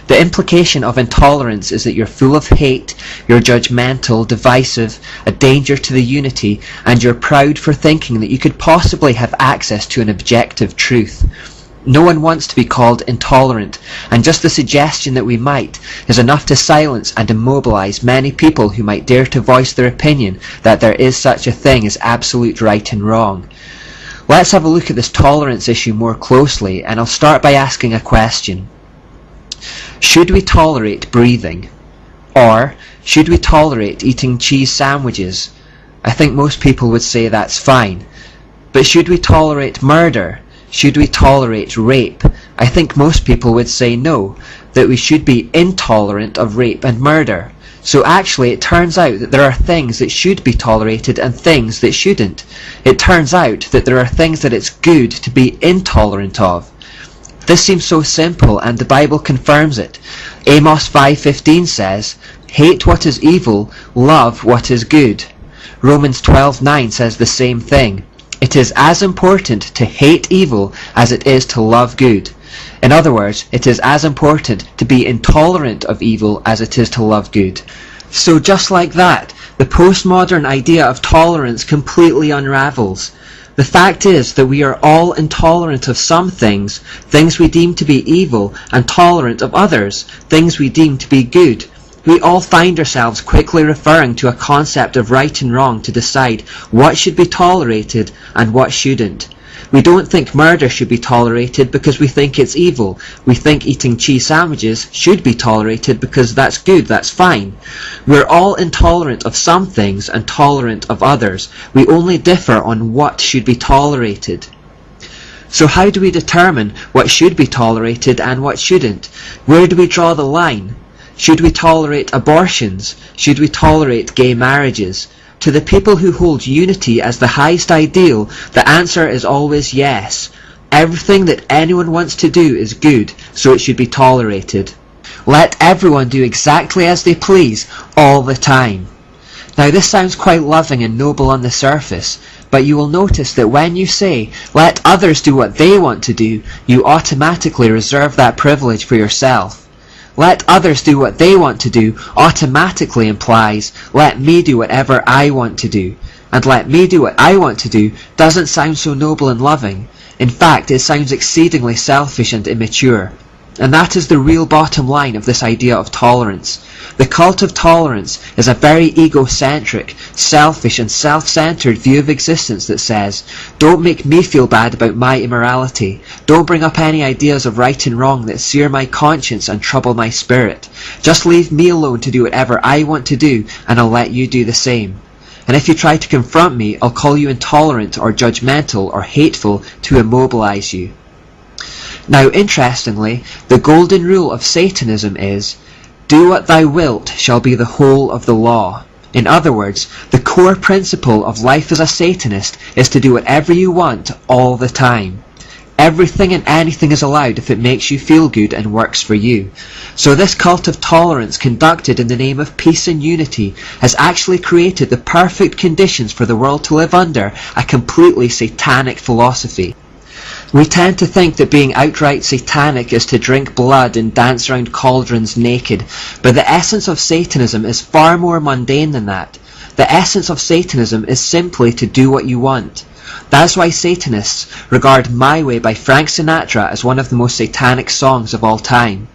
[SPEAKER 1] The implication of intolerance is that you're full of hate, you're judgmental, divisive, a danger to the unity, and you're proud for thinking that you could possibly have access to an objective truth. No one wants to be called intolerant, and just the suggestion that we might is enough to silence and immobilize many people who might dare to voice their opinion that there is such a thing as absolute right and wrong. Let's have a look at this tolerance issue more closely, and I'll start by asking a question. Should we tolerate breathing? Or should we tolerate eating cheese sandwiches? I think most people would say that's fine. But should we tolerate murder? Should we tolerate rape? I think most people would say no, that we should be intolerant of rape and murder. So actually it turns out that there are things that should be tolerated and things that shouldn't. It turns out that there are things that it's good to be intolerant of. This seems so simple, and the Bible confirms it. Amos 5:15 says, "Hate what is evil, love what is good." Romans 12:9 says the same thing. It is as important to hate evil as it is to love good. In other words, it is as important to be intolerant of evil as it is to love good. So just like that, the postmodern idea of tolerance completely unravels. The fact is that we are all intolerant of some things, things we deem to be evil, and tolerant of others, things we deem to be good. We all find ourselves quickly referring to a concept of right and wrong to decide what should be tolerated and what shouldn't. We don't think murder should be tolerated because we think it's evil. We think eating cheese sandwiches should be tolerated because that's good, that's fine. We're all intolerant of some things and tolerant of others. We only differ on what should be tolerated. So how do we determine what should be tolerated and what shouldn't? Where do we draw the line? Should we tolerate abortions? Should we tolerate gay marriages? To the people who hold unity as the highest ideal, the answer is always yes. Everything that anyone wants to do is good, so it should be tolerated. Let everyone do exactly as they please, all the time. Now this sounds quite loving and noble on the surface, but you will notice that when you say, let others do what they want to do, you automatically reserve that privilege for yourself. Let others do what they want to do automatically implies, let me do whatever I want to do. And let me do what I want to do doesn't sound so noble and loving. In fact, it sounds exceedingly selfish and immature. And that is the real bottom line of this idea of tolerance. The cult of tolerance is a very egocentric, selfish and self-centered view of existence that says, don't make me feel bad about my immorality. Don't bring up any ideas of right and wrong that sear my conscience and trouble my spirit. Just leave me alone to do whatever I want to do, and I'll let you do the same. And if you try to confront me, I'll call you intolerant or judgmental or hateful to immobilize you. Now, interestingly, the golden rule of Satanism is, do what thou wilt shall be the whole of the law. In other words, the core principle of life as a Satanist is to do whatever you want all the time. Everything and anything is allowed if it makes you feel good and works for you. So this cult of tolerance conducted in the name of peace and unity has actually created the perfect conditions for the world to live under a completely satanic philosophy. We tend to think that being outright satanic is to drink blood and dance around cauldrons naked, but the essence of Satanism is far more mundane than that. The essence of Satanism is simply to do what you want. That's why Satanists regard My Way by Frank Sinatra as one of the most satanic songs of all time.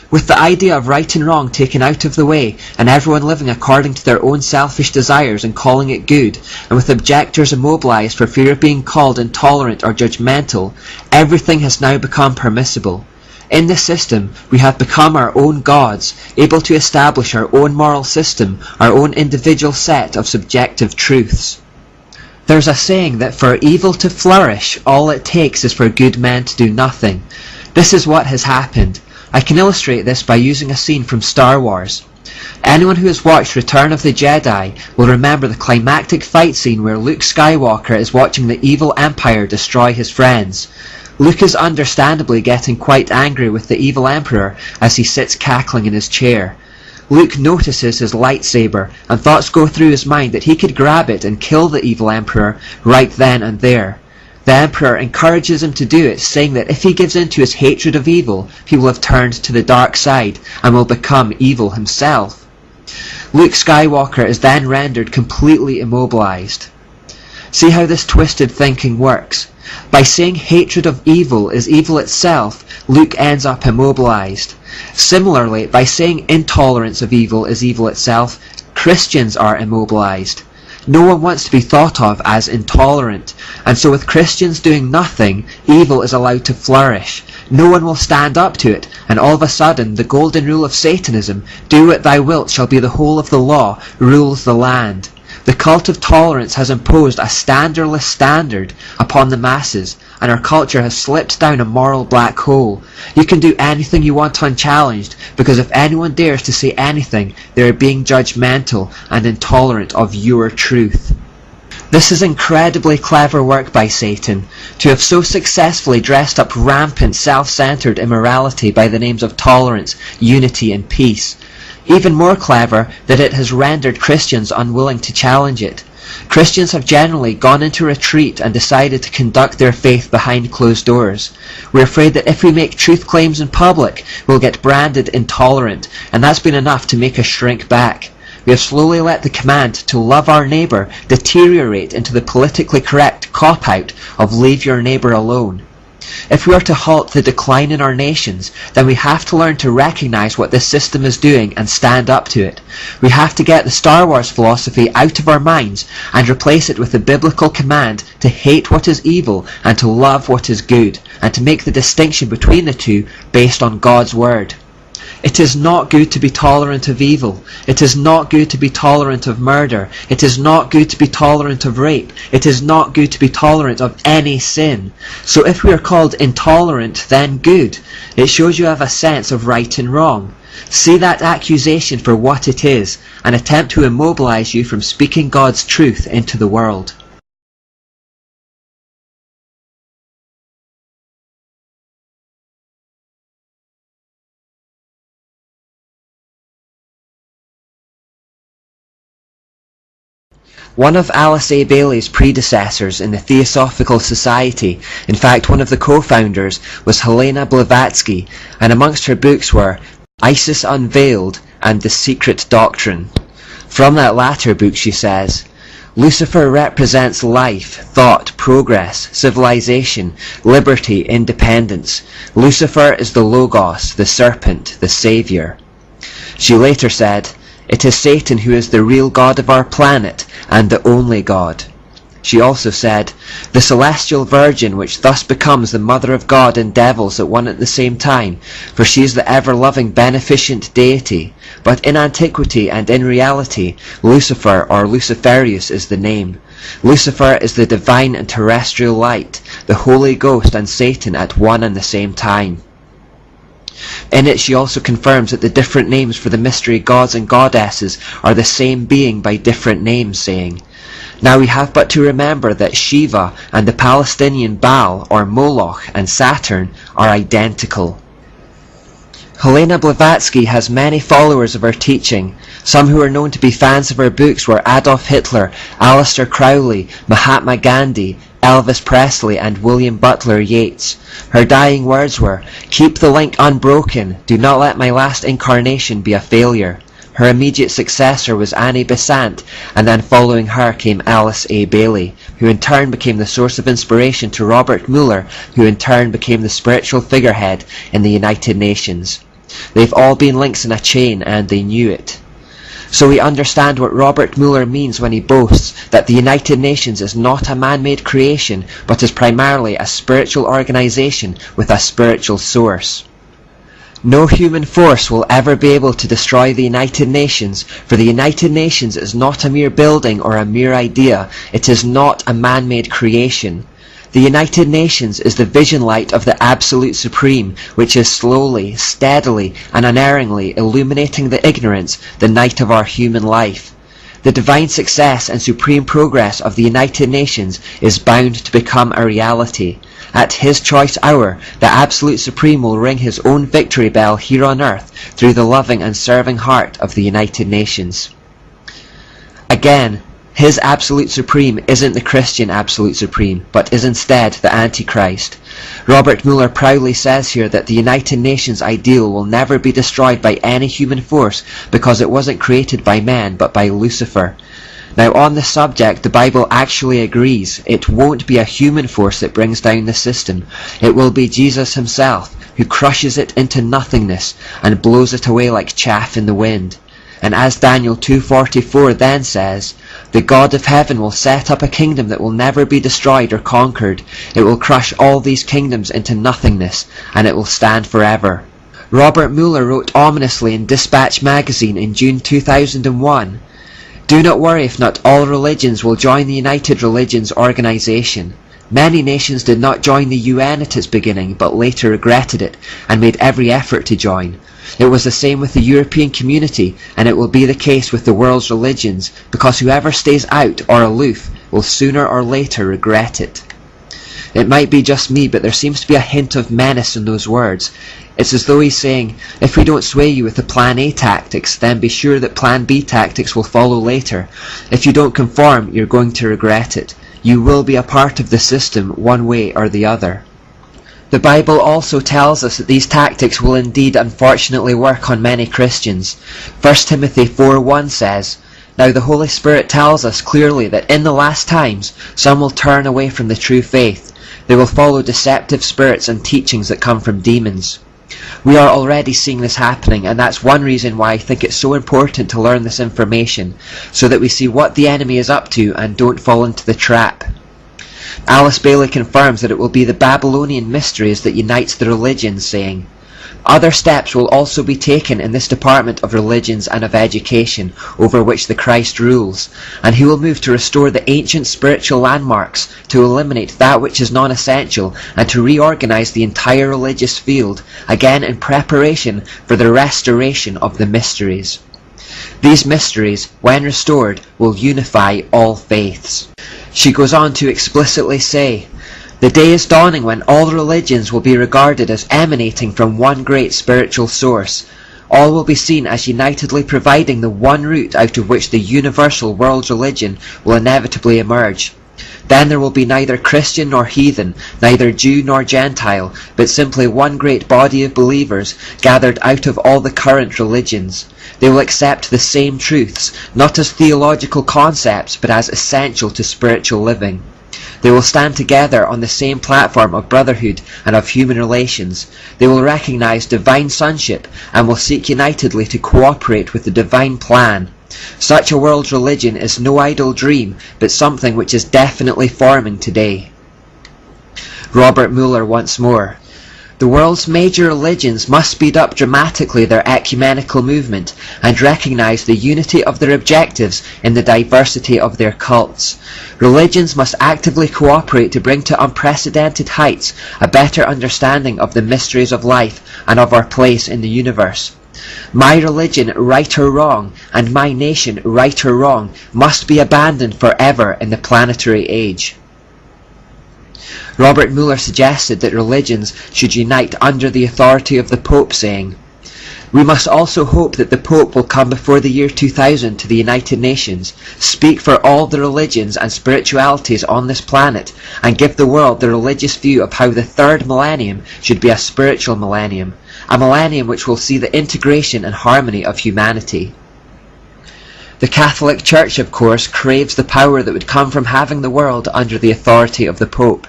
[SPEAKER 1] With the idea of right and wrong taken out of the way, and everyone living according to their own selfish desires and calling it good, and with objectors immobilized for fear of being called intolerant or judgmental, everything has now become permissible. In this system, we have become our own gods, able to establish our own moral system, our own individual set of subjective truths. There's a saying that for evil to flourish, all it takes is for good men to do nothing. This is what has happened. I can illustrate this by using a scene from Star Wars. Anyone who has watched Return of the Jedi will remember the climactic fight scene where Luke Skywalker is watching the evil Empire destroy his friends. Luke is understandably getting quite angry with the evil Emperor as he sits cackling in his chair. Luke notices his lightsaber, and thoughts go through his mind that he could grab it and kill the evil Emperor right then and there. The Emperor encourages him to do it, saying that if he gives in to his hatred of evil, he will have turned to the dark side and will become evil himself. Luke Skywalker is then rendered completely immobilized. See how this twisted thinking works. By saying hatred of evil is evil itself, Luke ends up immobilized. Similarly, by saying intolerance of evil is evil itself, Christians are immobilized. No one wants to be thought of as intolerant, and so with Christians doing nothing, evil is allowed to flourish. No one will stand up to it, and all of a sudden the golden rule of Satanism, do what thou wilt shall be the whole of the law, rules the land. The cult of tolerance has imposed a standardless standard upon the masses, and our culture has slipped down a moral black hole. You can do anything you want unchallenged, because if anyone dares to say anything, they are being judgmental and intolerant of your truth. This is incredibly clever work by Satan, to have so successfully dressed up rampant self-centered immorality by the names of tolerance, unity and peace. Even more clever that it has rendered Christians unwilling to challenge it. Christians have generally gone into retreat and decided to conduct their faith behind closed doors. We're afraid that if we make truth claims in public, we'll get branded intolerant, and that's been enough to make us shrink back. We have slowly let the command to love our neighbour deteriorate into the politically correct cop-out of leave your neighbour alone. If we are to halt the decline in our nations, then we have to learn to recognise what this system is doing and stand up to it. We have to get the Star Wars philosophy out of our minds and replace it with the biblical command to hate what is evil and to love what is good, and to make the distinction between the two based on God's word. It is not good to be tolerant of evil. It is not good to be tolerant of murder. It is not good to be tolerant of rape. It is not good to be tolerant of any sin. So if we are called intolerant, then good. It shows you have a sense of right and wrong. See that accusation for what it is, and attempt to immobilize you from speaking God's truth into the world. One of Alice A. Bailey's predecessors in the Theosophical Society, in fact one of the co-founders, was Helena Blavatsky, and amongst her books were Isis Unveiled and The Secret Doctrine. From that latter book she says, Lucifer represents life, thought, progress, civilization, liberty, independence. Lucifer is the Logos, the serpent, the saviour. She later said, it is Satan who is the real God of our planet and the only God. She also said, the celestial virgin which thus becomes the mother of God and devils at one at the same time, for she is the ever-loving beneficent deity. But in antiquity and in reality, Lucifer or Luciferius is the name. Lucifer is the divine and terrestrial light, the Holy Ghost and Satan at one and the same time. In it she also confirms that the different names for the mystery gods and goddesses are the same being by different names, saying, now we have but to remember that Shiva and the Palestinian Baal or Moloch and Saturn are identical. Helena Blavatsky has many followers of her teaching. Some who are known to be fans of her books were Adolf Hitler, Aleister Crowley, Mahatma Gandhi, Elvis Presley and William Butler Yeats. Her dying words were, keep the link unbroken, do not let my last incarnation be a failure. Her immediate successor was Annie Besant, and then following her came Alice A. Bailey, who in turn became the source of inspiration to Robert Mueller, who in turn became the spiritual figurehead in the United Nations. They've all been links in a chain, and they knew it. So we understand what Robert Mueller means when he boasts that the United Nations is not a man-made creation, but is primarily a spiritual organization with a spiritual source. No human force will ever be able to destroy the United Nations, for the United Nations is not a mere building or a mere idea. It is not a man-made creation. The United Nations is the vision light of the Absolute Supreme, which is slowly, steadily, and unerringly illuminating the ignorance, the night of our human life. The divine success and supreme progress of the United Nations is bound to become a reality. At his choice hour, the Absolute Supreme will ring his own victory bell here on earth through the loving and serving heart of the United Nations. Again, his Absolute Supreme isn't the Christian Absolute Supreme, but is instead the Antichrist. Robert Mueller proudly says here that the United Nations ideal will never be destroyed by any human force because it wasn't created by man but by Lucifer. Now on this subject, the Bible actually agrees. It won't be a human force that brings down the system. It will be Jesus himself, who crushes it into nothingness and blows it away like chaff in the wind. And as Daniel 2:44 then says, the God of heaven will set up a kingdom that will never be destroyed or conquered. It will crush all these kingdoms into nothingness, and it will stand forever. Robert Mueller wrote ominously in Dispatch magazine in June 2001, "Do not worry if not all religions will join the United Religions Organization. Many nations did not join the UN at its beginning, but later regretted it and made every effort to join. It was the same with the European community, and it will be the case with the world's religions, because whoever stays out or aloof will sooner or later regret it." It might be just me, but there seems to be a hint of menace in those words. It's as though he's saying, if we don't sway you with the Plan A tactics, then be sure that Plan B tactics will follow later. If you don't conform, you're going to regret it. You will be a part of the system one way or the other. The Bible also tells us that these tactics will indeed unfortunately work on many Christians. 1 Timothy 4:1 says, "Now the Holy Spirit tells us clearly that in the last times some will turn away from the true faith. They will follow deceptive spirits and teachings that come from demons." We are already seeing this happening, and that's one reason why I think it's so important to learn this information, so that we see what the enemy is up to and don't fall into the trap. Alice Bailey confirms that it will be the Babylonian mysteries that unites the religions, saying, "Other steps will also be taken in this department of religions and of education, over which the Christ rules, and he will move to restore the ancient spiritual landmarks, to eliminate that which is non-essential, and to reorganize the entire religious field, again in preparation for the restoration of the mysteries. These mysteries, when restored, will unify all faiths." She goes on to explicitly say, "The day is dawning when all religions will be regarded as emanating from one great spiritual source. All will be seen as unitedly providing the one root out of which the universal world religion will inevitably emerge. Then there will be neither Christian nor heathen, neither Jew nor Gentile, but simply one great body of believers gathered out of all the current religions. They will accept the same truths, not as theological concepts, but as essential to spiritual living. They will stand together on the same platform of brotherhood and of human relations. They will recognize divine sonship and will seek unitedly to cooperate with the divine plan. Such a world religion is no idle dream, but something which is definitely forming today." Robert Mueller once more. "The world's major religions must speed up dramatically their ecumenical movement and recognize the unity of their objectives in the diversity of their cults. Religions must actively cooperate to bring to unprecedented heights a better understanding of the mysteries of life and of our place in the universe. My religion, right or wrong, and my nation, right or wrong, must be abandoned forever in the planetary age." Robert Mueller suggested that religions should unite under the authority of the Pope, saying, "We must also hope that the Pope will come before the year 2000 to the United Nations, speak for all the religions and spiritualities on this planet, and give the world the religious view of how the third millennium should be a spiritual millennium, a millennium which will see the integration and harmony of humanity." The Catholic Church, of course, craves the power that would come from having the world under the authority of the Pope.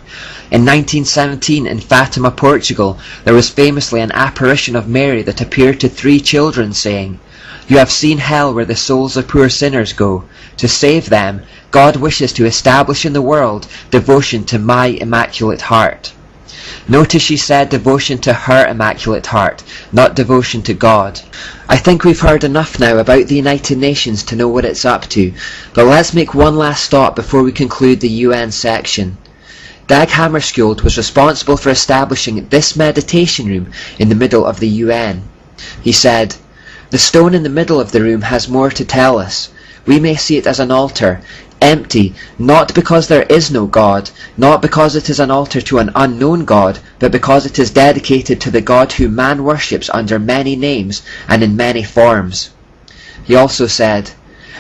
[SPEAKER 1] In 1917, in Fatima, Portugal, there was famously an apparition of Mary that appeared to 3 children, saying, "You have seen hell where the souls of poor sinners go. To save them, God wishes to establish in the world devotion to my Immaculate Heart." Notice she said devotion to her Immaculate Heart, not devotion to God. I think we've heard enough now about the United Nations to know what it's up to, but let's make one last stop before we conclude the UN section. Dag Hammarskjöld was responsible for establishing this meditation room in the middle of the UN. He said, "The stone in the middle of the room has more to tell us. We may see it as an altar, empty, not because there is no God, not because it is an altar to an unknown God, but because it is dedicated to the God who man worships under many names and in many forms." He also said,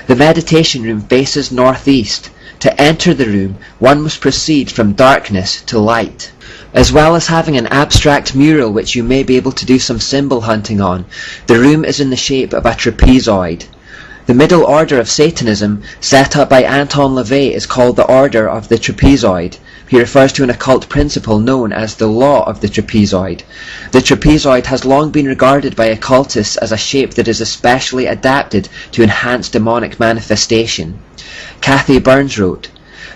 [SPEAKER 1] "The meditation room faces northeast. To enter the room, one must proceed from darkness to light." As well as having an abstract mural which you may be able to do some symbol hunting on, the room is in the shape of a trapezoid. The middle order of Satanism, set up by Anton LaVey, is called the Order of the Trapezoid. He refers to an occult principle known as the Law of the Trapezoid. The trapezoid has long been regarded by occultists as a shape that is especially adapted to enhance demonic manifestation. Kathy Burns wrote,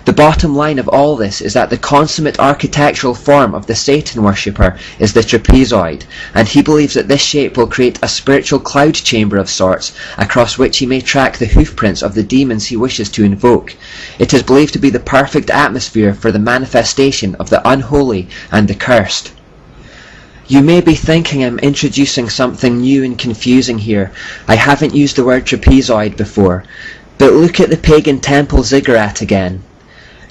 [SPEAKER 1] "The bottom line of all this is that the consummate architectural form of the Satan worshipper is the trapezoid, and he believes that this shape will create a spiritual cloud chamber of sorts, across which he may track the hoofprints of the demons he wishes to invoke. It is believed to be the perfect atmosphere for the manifestation of the unholy and the cursed." You may be thinking I'm introducing something new and confusing here. I haven't used the word trapezoid before, but look at the pagan temple ziggurat again.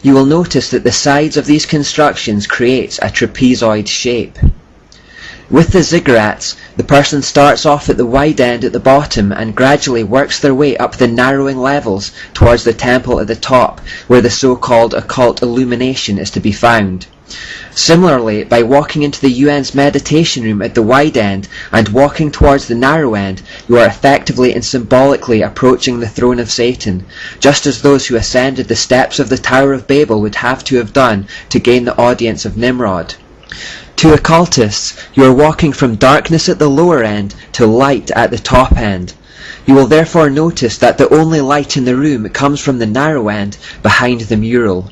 [SPEAKER 1] You will notice that the sides of these constructions creates a trapezoid shape. With the ziggurats, the person starts off at the wide end at the bottom and gradually works their way up the narrowing levels towards the temple at the top, where the so-called occult illumination is to be found. Similarly, by walking into the UN's meditation room at the wide end and walking towards the narrow end, you are effectively and symbolically approaching the throne of Satan, just as those who ascended the steps of the Tower of Babel would have to have done to gain the audience of Nimrod. To occultists, you are walking from darkness at the lower end to light at the top end. You will therefore notice that the only light in the room comes from the narrow end behind the mural.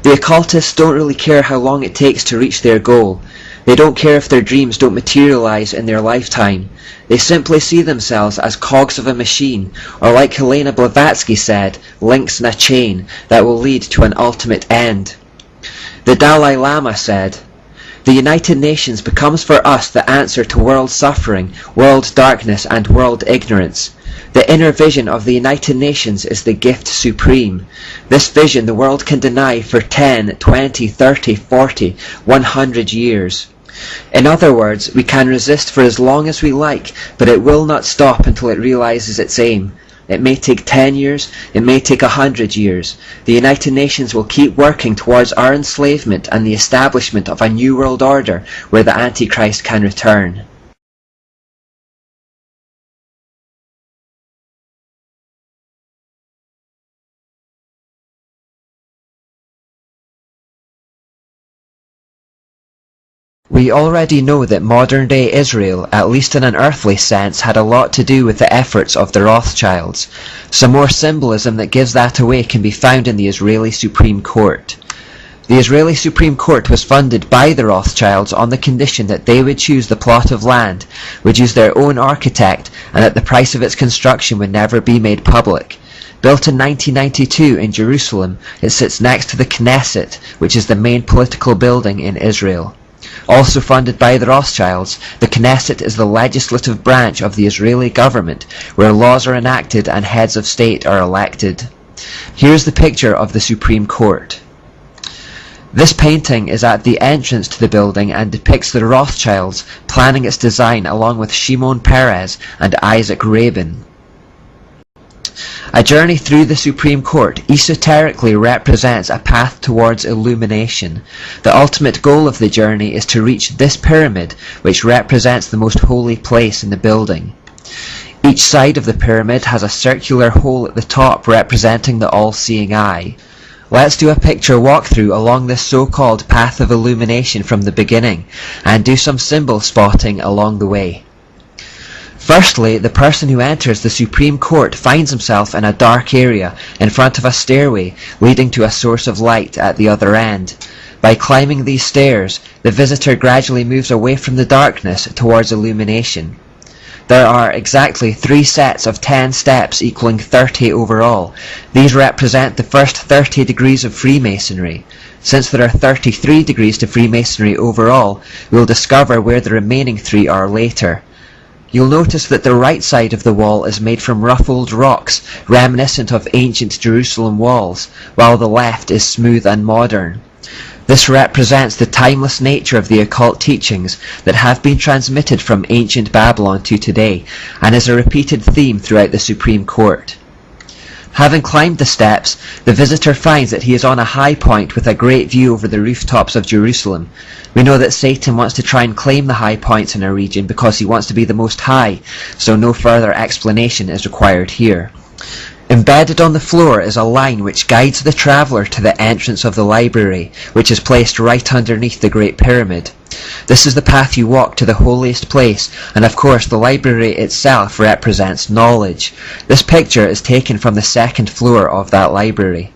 [SPEAKER 1] The occultists don't really care how long it takes to reach their goal. They don't care if their dreams don't materialize in their lifetime. They simply see themselves as cogs of a machine, or like Helena Blavatsky said, links in a chain that will lead to an ultimate end. The Dalai Lama said, "The United Nations becomes for us the answer to world suffering, world darkness, and world ignorance. The inner vision of the United Nations is the gift supreme. This vision the world can deny for 10, 20, 30, 40, 100 years. In other words, we can resist for as long as we like, but it will not stop until it realizes its aim. It may take 10 years, it may take 100 years. The United Nations will keep working towards our enslavement and the establishment of a new world order where the Antichrist can return." We already know that modern-day Israel, at least in an earthly sense, had a lot to do with the efforts of the Rothschilds. Some more symbolism that gives that away can be found in the Israeli Supreme Court. The Israeli Supreme Court was funded by the Rothschilds on the condition that they would choose the plot of land, would use their own architect, and that the price of its construction would never be made public. Built in 1992 in Jerusalem, it sits next to the Knesset, which is the main political building in Israel. Also funded by the Rothschilds, the Knesset is the legislative branch of the Israeli government, where laws are enacted and heads of state are elected. Here's the picture of the Supreme Court. This painting is at the entrance to the building and depicts the Rothschilds planning its design along with Shimon Peres and Isaac Rabin. A journey through the Supreme Court esoterically represents a path towards illumination. The ultimate goal of the journey is to reach this pyramid, which represents the most holy place in the building. Each side of the pyramid has a circular hole at the top representing the all-seeing eye. Let's do a picture walkthrough along this so-called path of illumination from the beginning, and do some symbol spotting along the way. Firstly, the person who enters the Supreme Court finds himself in a dark area in front of a stairway leading to a source of light at the other end. By climbing these stairs, the visitor gradually moves away from the darkness towards illumination. There are exactly 3 sets of 10 steps equaling 30 overall. These represent the first 30 degrees of Freemasonry. Since there are 33 degrees to Freemasonry overall, we'll discover where the remaining 3 are later. You'll notice that the right side of the wall is made from rough old rocks, reminiscent of ancient Jerusalem walls, while the left is smooth and modern. This represents the timeless nature of the occult teachings that have been transmitted from ancient Babylon to today, and is a repeated theme throughout the Supreme Court. Having climbed the steps, the visitor finds that he is on a high point with a great view over the rooftops of Jerusalem. We know that Satan wants to try and claim the high points in a region because he wants to be the most high, so no further explanation is required here. Embedded on the floor is a line which guides the traveller to the entrance of the library, which is placed right underneath the Great Pyramid. This is the path you walk to the holiest place, and of course the library itself represents knowledge. This picture is taken from the 2nd floor of that library.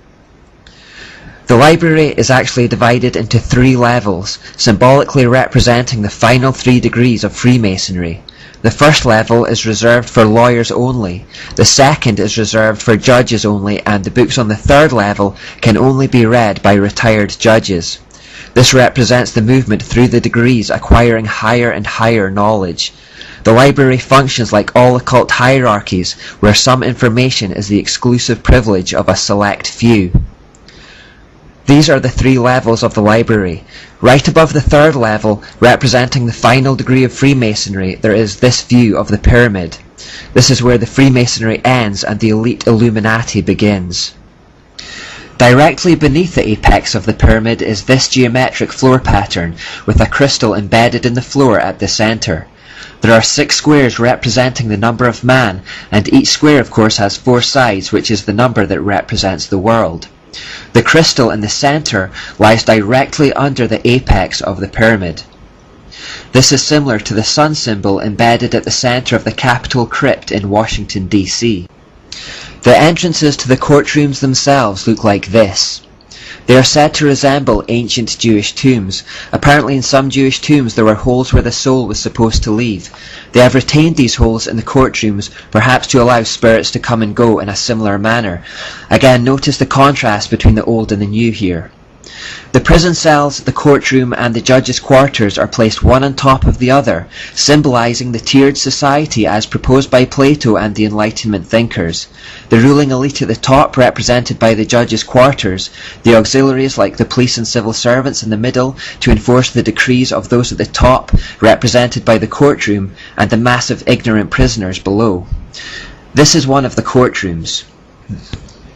[SPEAKER 1] The library is actually divided into 3 levels, symbolically representing the final 3 degrees of Freemasonry. The first level is reserved for lawyers only, the second is reserved for judges only, and the books on the 3rd level can only be read by retired judges. This represents the movement through the degrees, acquiring higher and higher knowledge. The library functions like all occult hierarchies, where some information is the exclusive privilege of a select few. These are the 3 levels of the library. Right above the 3rd level, representing the final degree of Freemasonry, there is this view of the pyramid. This is where the Freemasonry ends and the elite Illuminati begins. Directly beneath the apex of the pyramid is this geometric floor pattern, with a crystal embedded in the floor at the centre. There are 6 squares representing the number of man, and each square of course has 4 sides, which is the number that represents the world. The crystal in the centre lies directly under the apex of the pyramid. This is similar to the sun symbol embedded at the centre of the Capitol crypt in Washington, D.C. The entrances to the courtrooms themselves look like this. They are said to resemble ancient Jewish tombs. Apparently in some Jewish tombs there were holes where the soul was supposed to leave. They have retained these holes in the courtrooms, perhaps to allow spirits to come and go in a similar manner. Again, notice the contrast between the old and the new here. The prison cells, the courtroom, and the judges' quarters are placed one on top of the other, symbolizing the tiered society as proposed by Plato and the Enlightenment thinkers. The ruling elite at the top, represented by the judges' quarters, the auxiliaries like the police and civil servants in the middle to enforce the decrees of those at the top, represented by the courtroom, and the massive ignorant prisoners below. This is one of the courtrooms.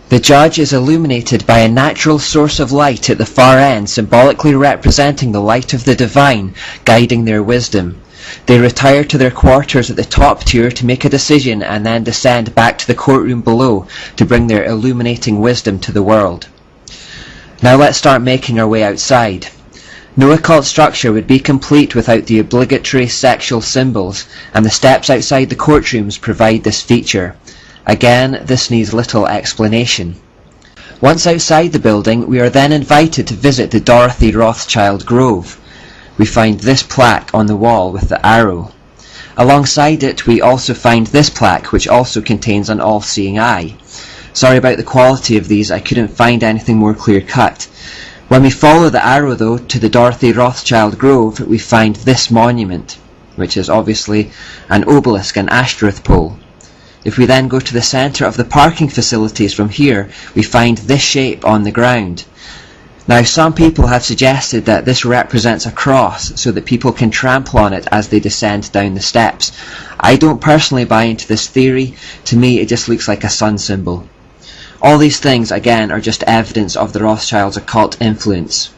[SPEAKER 1] The judge is illuminated by a natural source of light at the far end, symbolically representing the light of the divine, guiding their wisdom. They retire to their quarters at the top tier to make a decision and then descend back to the courtroom below to bring their illuminating wisdom to the world. Now let's start making our way outside. No occult structure would be complete without the obligatory sexual symbols, and the steps outside the courtrooms provide this feature. Again, this needs little explanation. Once outside the building, we are then invited to visit the Dorothy Rothschild Grove. We find this plaque on the wall with the arrow. Alongside it, we also find this plaque, which also contains an all-seeing eye. Sorry about the quality of these, I couldn't find anything more clear-cut. When we follow the arrow, though, to the Dorothy Rothschild Grove, we find this monument, which is obviously an obelisk, an Ashtoreth pole. If we then go to the centre of the parking facilities from here, we find this shape on the ground. Now, some people have suggested that this represents a cross so that people can trample on it as they descend down the steps. I don't personally buy into this theory. To me, it just looks like a sun symbol. All these things, again, are just evidence of the Rothschilds' occult influence.